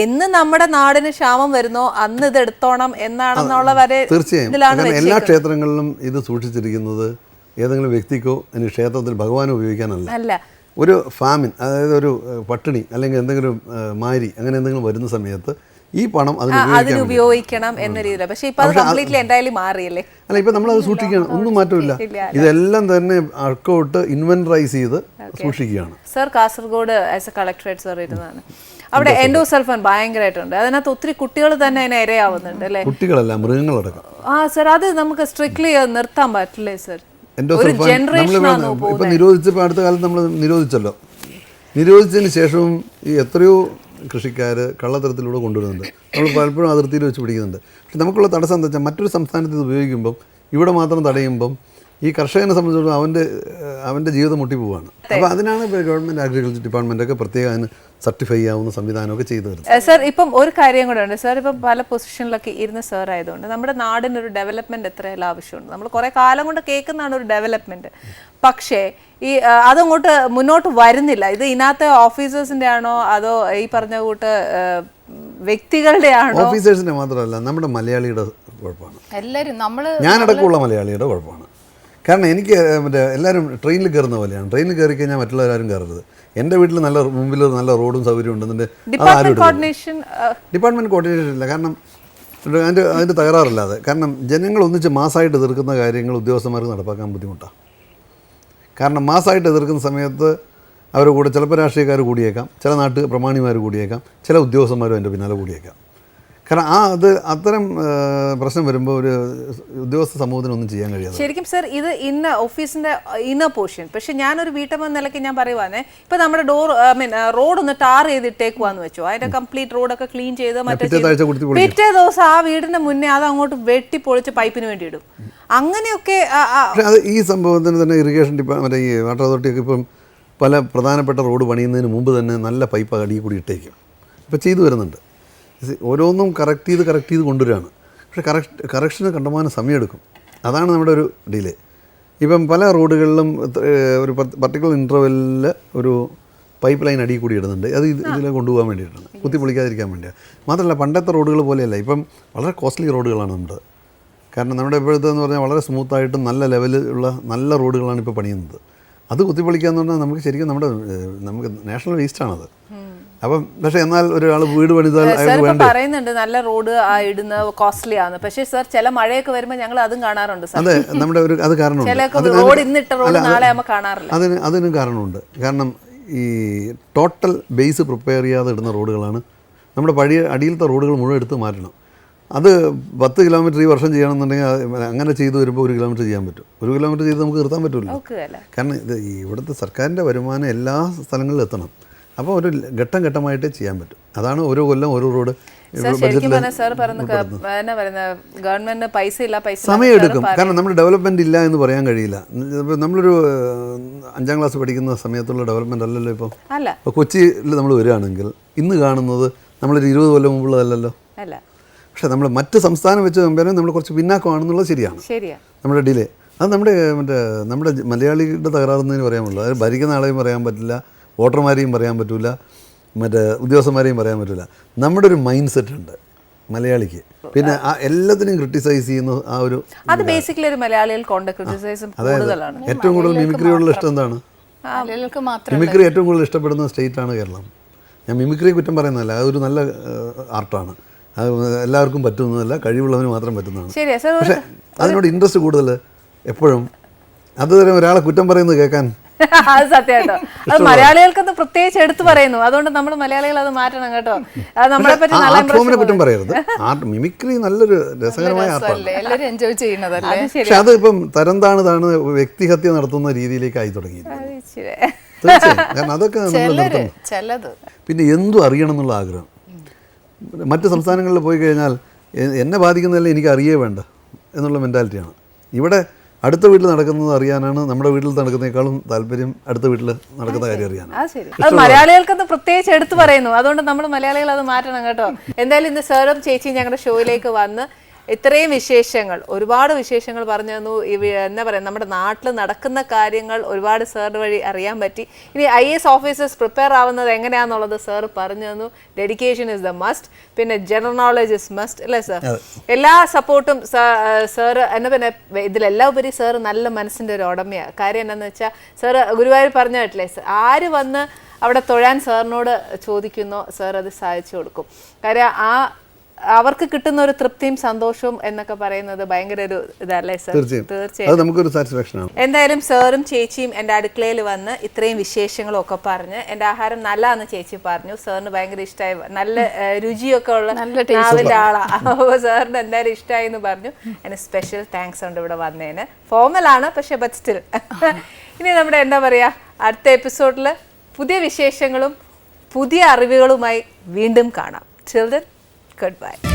എന്ന് നമ്മുടെ നാടിന് ക്ഷാമം വരുന്നോ അന്ന് ഇത് എടുത്തോണം എന്നാണെന്നുള്ള വരെ. തീർച്ചയായും എല്ലാ ക്ഷേത്രങ്ങളിലും ഇത് സൂക്ഷിച്ചിരിക്കുന്നത് ഏതെങ്കിലും വ്യക്തിക്കോ ഇനി ക്ഷേത്രത്തിൽ ഭഗവാനോ ഉപയോഗിക്കാനല്ല. ഒരു ഫാമിൻ, അതായത് ഒരു പട്ടിണി അല്ലെങ്കിൽ എന്തെങ്കിലും മാരി അങ്ങനെ എന്തെങ്കിലും വരുന്ന സമയത്ത് ഈ പണം അതിന് ഉപയോഗിക്കണം എന്ന രീതിയിൽ. പക്ഷേ ഇപ്പൊ അത് കംപ്ലീറ്റ്ലി എന്തായാലും മാറിയല്ലേ? അല്ല, ഇപ്പൊ നമ്മളത് സൂക്ഷിക്കുകയാണ്, ഒന്നും മാറ്റമില്ല. ഇതെല്ലാം തന്നെ അക്കൗട്ട് ഇൻവെന്ററൈസ് ചെയ്ത് സൂക്ഷിക്കുകയാണ്. Sir Kasaragod as a collectorate sir ഇരുന്നതാണ്. അവിടെ എൻഡോസൾഫാൻ ഭയങ്കരമായിട്ടുണ്ട്. അതിനകത്ത് ഒത്തിരി കുട്ടികൾ തന്നെ അതിന് ഇരയാവുന്നുണ്ട് അല്ലേ? കുട്ടികളല്ല, മൃഗങ്ങളടക്കം. സർ അത് നമുക്ക് സ്ട്രിക്ട്ലി നിർത്താൻ പറ്റില്ലേ സർ? ഇപ്പം നിരോധിച്ചപ്പോൾ അടുത്ത കാലത്ത് നമ്മൾ നിരോധിച്ചല്ലോ. നിരോധിച്ചതിന് ശേഷവും ഈ എത്രയോ കൃഷിക്കാർ കള്ളത്തരത്തിലൂടെ കൊണ്ടുവരുന്നുണ്ട്. നമ്മൾ പലപ്പോഴും അതിർത്തിയിൽ വെച്ച് പിടിക്കുന്നുണ്ട്. പക്ഷെ നമുക്കുള്ള തടസ്സം എന്താ വെച്ചാൽ മറ്റൊരു സംസ്ഥാനത്ത് ഇത് ഉപയോഗിക്കുമ്പം ഇവിടെ മാത്രം തടയുമ്പം ഈ കർഷകനെ സംബന്ധിച്ചിടത്തോളം അവൻ്റെ ജീവിതം മുട്ടിപ്പോവാണ്. അപ്പോൾ അതിനാണ് ഇപ്പോൾ ഗവൺമെൻറ് അഗ്രികൾച്ചർ ഡിപ്പാർട്ട്മെൻറ്റൊക്കെ പ്രത്യേകം അതിന് സർട്ടിഫൈ ആവുന്ന സംവിധാനമൊക്കെ ചെയ്തു വരുന്നത്. സർ ഇപ്പം ഒരു കാര്യം കൂടെ ഉണ്ട് സാർ, ഇപ്പം പല പൊസിഷനിലൊക്കെ ഇരുന്ന സാർ ആയതുകൊണ്ട് നമ്മുടെ നാടിനൊരു ഡെവലപ്മെൻറ്റ് എത്രയെല്ലാം ആവശ്യമുണ്ട്. നമ്മൾ കുറേ കാലം കൊണ്ട് കേൾക്കുന്നതാണ് ഒരു ഡെവലപ്മെൻറ്റ്. പക്ഷേ ഈ അതങ്ങോട്ട് മുന്നോട്ട് വരുന്നില്ല. ഇത് ഇതിനകത്ത് ഓഫീസേഴ്സിൻ്റെ ആണോ അതോ ഈ പറഞ്ഞ കൂട്ട് വ്യക്തികളുടെ ആണോ? ഓഫീസേഴ്സിൻ്റെ മാത്രമല്ല, നമ്മുടെ മലയാളിയുടെ കുഴപ്പമാണ്. എല്ലാവരും ഞാനടക്കമുള്ള മലയാളിയുടെ കുഴപ്പമാണ്. കാരണം എനിക്ക് എല്ലാവരും ട്രെയിനിൽ കയറുന്ന പോലെയാണ്. ട്രെയിനിൽ കയറി കഴിഞ്ഞാൽ മറ്റുള്ളവരാരും കയറരുത്. എൻ്റെ വീട്ടിൽ മുമ്പിൽ നല്ല റോഡും സൗകര്യം ഉണ്ടെന്നുണ്ട് ഡിപ്പാർട്ട്മെന്റ് കോർഡിനേഷൻ ഇല്ല. കാരണം അതിൻ്റെ തകരാറില്ലാതെ. കാരണം ജനങ്ങൾ ഒന്നിച്ച് മാസമായിട്ട് എതിർക്കുന്ന കാര്യങ്ങൾ ഉദ്യോഗസ്ഥന്മാർക്ക് നടപ്പാക്കാൻ ബുദ്ധിമുട്ടാണ്. കാരണം മാസമായിട്ട് എതിർക്കുന്ന സമയത്ത് അവരുടെ കൂടെ ചിലപ്പോൾ രാഷ്ട്രീയക്കാർ കൂടിയേക്കാം, ചില പ്രമാണിമാർ കൂടിയേക്കാം, ചില ഉദ്യോഗസ്ഥന്മാരും അതിൻ്റെ പിന്നാലെ കൂടിയേക്കാം. കാരണം അത്തരം പ്രശ്നം വരുമ്പോൾ ഒരു ഉദ്യോഗസ്ഥ സമൂഹത്തിനൊന്നും ചെയ്യാൻ കഴിയാതെ. ശരിക്കും സർ ഇത് ഓഫീസിന്റെ ഇന്നർ പോർഷൻ. പക്ഷെ ഞാനൊരു വീട്ടമ്മ നിലയ്ക്ക് ഞാൻ പറയുവാന്നെ, ഇപ്പൊ നമ്മുടെ റോഡ് ഒന്ന് ടാർ ചെയ്തിട്ടേക്കുവാന്ന് വെച്ചോ, അതിന്റെ കംപ്ലീറ്റ് റോഡൊക്കെ ക്ലീൻ ചെയ്ത് പിറ്റേ ദിവസം ആ വീടിന്റെ മുന്നേ അത് അങ്ങോട്ട് വെട്ടിപ്പൊളിച്ച് പൈപ്പിന് വേണ്ടി ഇടും. അങ്ങനെയൊക്കെ ഈ സംഭവത്തിന് തന്നെ ഇറിഗേഷൻ ഡിപ്പാർട്ട്മെന്റ്, ഈ വാട്ടർ അതോറിറ്റിയൊക്കെ ഇപ്പം പല പ്രധാനപ്പെട്ട റോഡ് പണിയുന്നതിന് മുമ്പ് തന്നെ നല്ല പൈപ്പ് അടിയിൽ കൂടി ഇട്ടേക്കും. ഇപ്പം ചെയ്തു വരുന്നുണ്ട്. ഓരോന്നും കറക്റ്റ് ചെയ്ത് കൊണ്ടുവരികയാണ്. പക്ഷേ കറക്ഷന് കണ്ടമാനം സമയമെടുക്കും. അതാണ് നമ്മുടെ ഒരു ഡിലേ. ഇപ്പം പല റോഡുകളിലും ഒരു പർട്ടിക്കുലർ ഇൻ്റർവെല്ലിൽ ഒരു പൈപ്പ് ലൈൻ അടിയിൽ കൂടി ഇടുന്നുണ്ട്. അത് ഇതിൽ കൊണ്ടുപോകാൻ വേണ്ടിയിട്ടാണ്, കുത്തി പൊളിക്കാതിരിക്കാൻ വേണ്ടിയാണ്. മാത്രമല്ല പണ്ടത്തെ റോഡുകൾ പോലെയല്ല, ഇപ്പം വളരെ കോസ്റ്റ്ലി റോഡുകളാണ് നമ്മുടെ. കാരണം നമ്മുടെ ഇപ്പോഴത്തെന്ന് പറഞ്ഞാൽ വളരെ സ്മൂത്തായിട്ടും നല്ല ലെവലുള്ള നല്ല റോഡുകളാണ് ഇപ്പോൾ പണിയുന്നത്. അത് കുത്തിപ്പൊളിക്കാന്ന് പറഞ്ഞാൽ നമുക്ക് ശരിക്കും നമുക്ക് നാഷണൽ വേസ്റ്റാണത്. അപ്പം പക്ഷേ എന്നാൽ ഒരാൾ വീട് പണിതാൽ പറയുന്നുണ്ട് നല്ല റോഡ് ഇടുന്ന കോസ്റ്റ്ലി ആണ്. പക്ഷേ സർ ചില മഴയൊക്കെ വരുമ്പോൾ ഞങ്ങൾ അതും കാണാറുണ്ട്. അതെ, നമ്മുടെ അത് കാരണമുണ്ട്. അതിനും കാരണമുണ്ട്. കാരണം ഈ ടോട്ടൽ ബേസ് പ്രിപ്പയർ ചെയ്യാതെ ഇടുന്ന റോഡുകളാണ് നമ്മുടെ അടിയിലത്തെ റോഡുകൾ മുഴുവൻ എടുത്ത് മാറ്റണം. അത് 10 കിലോമീറ്റർ ഈ വർഷം ചെയ്യണമെന്നുണ്ടെങ്കിൽ അങ്ങനെ ചെയ്തു വരുമ്പോൾ 1 കിലോമീറ്റർ ചെയ്യാൻ പറ്റും. 1 കിലോമീറ്റർ ചെയ്ത് നമുക്ക് നിർത്താൻ പറ്റില്ല. കാരണം ഇത് ഇവിടുത്തെ സർക്കാരിൻ്റെ വരുമാനം എല്ലാ സ്ഥലങ്ങളിലും എത്തണം. അപ്പോൾ ഒരു ഘട്ടമായിട്ടേ ചെയ്യാൻ പറ്റും. അതാണ് ഓരോ കൊല്ലം ഓരോ റോഡ് ഗവൺമെന്റിന് പൈസ ഇല്ല, സമയമെടുക്കും. കാരണം നമ്മൾ ഡെവലപ്മെന്റ് ഇല്ല എന്ന് പറയാൻ കഴിയില്ല. ഇപ്പം നമ്മളൊരു 5ാം ക്ലാസ് പഠിക്കുന്ന സമയത്തുള്ള ഡെവലപ്മെന്റ് അല്ലല്ലോ ഇപ്പം. ഇപ്പോൾ കൊച്ചിയിൽ നമ്മൾ വരികയാണെങ്കിൽ ഇന്ന് കാണുന്നത് നമ്മളൊരു 20 കൊല്ലം മുമ്പുള്ളതല്ലല്ലോ. പക്ഷേ നമ്മൾ മറ്റ് സംസ്ഥാനം വെച്ച് നോക്കുമ്പോൾ നമ്മൾ കുറച്ച് പിന്നാക്കമാണെന്നുള്ളത് ശരിയാണ്. നമ്മുടെ ഡിലേ അത് നമ്മുടെ മലയാളികളുടെ തകരാറെന്നതിന് പറയാമുള്ളൂ. അത് ഭരിക്കുന്ന ആളെയും പറയാൻ പറ്റില്ല, വോട്ടർമാരെയും പറയാൻ പറ്റില്ല, ഉദ്യോഗസ്ഥന്മാരെയും പറയാൻ പറ്റില്ല. നമ്മുടെ ഒരു മൈൻഡ് സെറ്റ് ഉണ്ട് മലയാളിക്ക്. പിന്നെ എല്ലാത്തിനെയും ക്രിട്ടിസൈസ് ചെയ്യുന്ന ആ ഒരു അത് ബേസിക്കലി ഒരു മലയാളികൾക്കുണ്ട് ക്രിട്ടിസൈസും കൂടുതലാണ്. ഏറ്റവും കൂടുതൽ മിമിക്രിയോടുള്ള ഇഷ്ടം എന്താണ്? മിമിക്രി ഏറ്റവും കൂടുതൽ ഇഷ്ടപ്പെടുന്ന സ്റ്റേറ്റാണ് കേരളം. ഞാൻ മിമിക്രി കുറ്റം പറയുന്നതല്ല, അതൊരു നല്ല ആർട്ടാണ്. അത് എല്ലാവർക്കും പറ്റുന്നതല്ല, കഴിവുള്ളവന് മാത്രം പറ്റുന്നതാണ്. പക്ഷേ അതിനോട് ഇൻട്രസ്റ്റ് കൂടുതൽ എപ്പോഴും അതുവരെ ഒരാളെ കുറ്റം പറയുന്നത് കേൾക്കാൻ അത് സത്യമായിട്ടോ. അത് മലയാളികൾക്കത് പ്രത്യേകിച്ച് എടുത്തു പറയുന്നു. അതുകൊണ്ട് നമ്മൾ മലയാളികൾ അത് മാറ്റണം കേട്ടോ. അത് നമ്മളെ പറ്റി നല്ല ഫോമിനെ കുറ്റം പറയരുത്. ആർട്ട് മിമിക്രി നല്ലൊരു രസകരമായ ആർട്ടാണ്. എല്ലാവരും എൻജോയ് ചെയ്യുന്നതല്ലേ. പക്ഷെ അത് ഇപ്പം തരംതാണ് വ്യക്തിഹത്യ നടത്തുന്ന രീതിയിലേക്ക് ആയി തുടങ്ങി. തീർച്ചയായും. കാരണം അതൊക്കെ നമ്മൾ നിർത്തണം. ചിലത് പിന്നെ എന്തും അറിയണം എന്നുള്ള ആഗ്രഹം. മറ്റ് സംസ്ഥാനങ്ങളിൽ പോയി കഴിഞ്ഞാൽ എന്നെ ബാധിക്കുന്നതല്ല, എനിക്ക് അറിയേ വേണ്ട എന്നുള്ള മെൻറ്റാലിറ്റിയാണ്. ഇവിടെ അടുത്ത വീട്ടിൽ നടക്കുന്നത് അറിയാനാണ് നമ്മുടെ വീട്ടിൽ നടക്കുന്നതിനേക്കാളും താല്പര്യം അടുത്ത വീട്ടിൽ നടക്കുന്ന കാര്യം അറിയാനാണ്. അത് മലയാളികൾക്കത് പ്രത്യേകിച്ച് എടുത്തു പറയുന്നു. അതുകൊണ്ട് നമ്മൾ മലയാളികൾ അത് മാറ്റണം കേട്ടോ. എന്തായാലും ഇന്ന് സാറും ചേച്ചിയും ഞങ്ങളുടെ ഷോയിലേക്ക് വന്ന് ഇത്രയും വിശേഷങ്ങൾ, ഒരുപാട് വിശേഷങ്ങൾ പറഞ്ഞു തന്നു. എന്താ പറയുക, നമ്മുടെ നാട്ടിൽ നടക്കുന്ന കാര്യങ്ങൾ ഒരുപാട് സാറിന് വഴി അറിയാൻ പറ്റി. ഇനി IAS ഓഫീസേഴ്സ് പ്രിപ്പയർ ആവുന്നത് എങ്ങനെയാണെന്നുള്ളത് സാർ പറഞ്ഞു തന്നു. ഡെഡിക്കേഷൻ ഇസ് ദ മസ്റ്റ്, പിന്നെ ജനറൽ നോളജ് ഇസ് മസ്റ്റ്, അല്ലേ സാർ? എല്ലാ സപ്പോർട്ടും സാറ് എന്നെ. പിന്നെ ഇതിലെല്ലാം ഉപരി സാറ് നല്ല മനസ്സിൻ്റെ ഒരു ഉടമയാണ്. കാര്യം എന്താണെന്ന് വെച്ചാൽ സാറ് ഗുരുവായൂർ പറഞ്ഞ കേട്ടില്ലേ, ആര് വന്ന് അവിടെ തൊഴാൻ സാറിനോട് ചോദിക്കുന്നോ സാർ അത് സാധിച്ചു കൊടുക്കും. കാര്യം അവർക്ക് കിട്ടുന്ന ഒരു തൃപ്തിയും സന്തോഷവും എന്നൊക്കെ പറയുന്നത് ഭയങ്കര ഒരു ഇതല്ലേ സാർ? തീർച്ചയായും. എന്തായാലും സാറും ചേച്ചിയും എൻ്റെ അടുക്കളയിൽ വന്ന് ഇത്രയും വിശേഷങ്ങളും ഒക്കെ പറഞ്ഞ് എൻ്റെ ആഹാരം നല്ലതാണെന്ന് ചേച്ചി പറഞ്ഞു. സാറിന് ഭയങ്കര ഇഷ്ടമായി, നല്ല രുചിയൊക്കെ ഉള്ള നാവിൻ്റെ ആളാണ്. അപ്പോൾ സാറിന് എന്തായാലും ഇഷ്ടമായി എന്ന് പറഞ്ഞു. അതിന് സ്പെഷ്യൽ താങ്ക്സ് ഉണ്ട് ഇവിടെ വന്നതിന്. ഫോർമലാണ് പക്ഷെ ബട്ട് സ്റ്റിൽ. ഇനി നമ്മുടെ എന്താ പറയുക, അടുത്ത എപ്പിസോഡിൽ പുതിയ വിശേഷങ്ങളും പുതിയ അറിവുകളുമായി വീണ്ടും കാണാം. Till then, goodbye.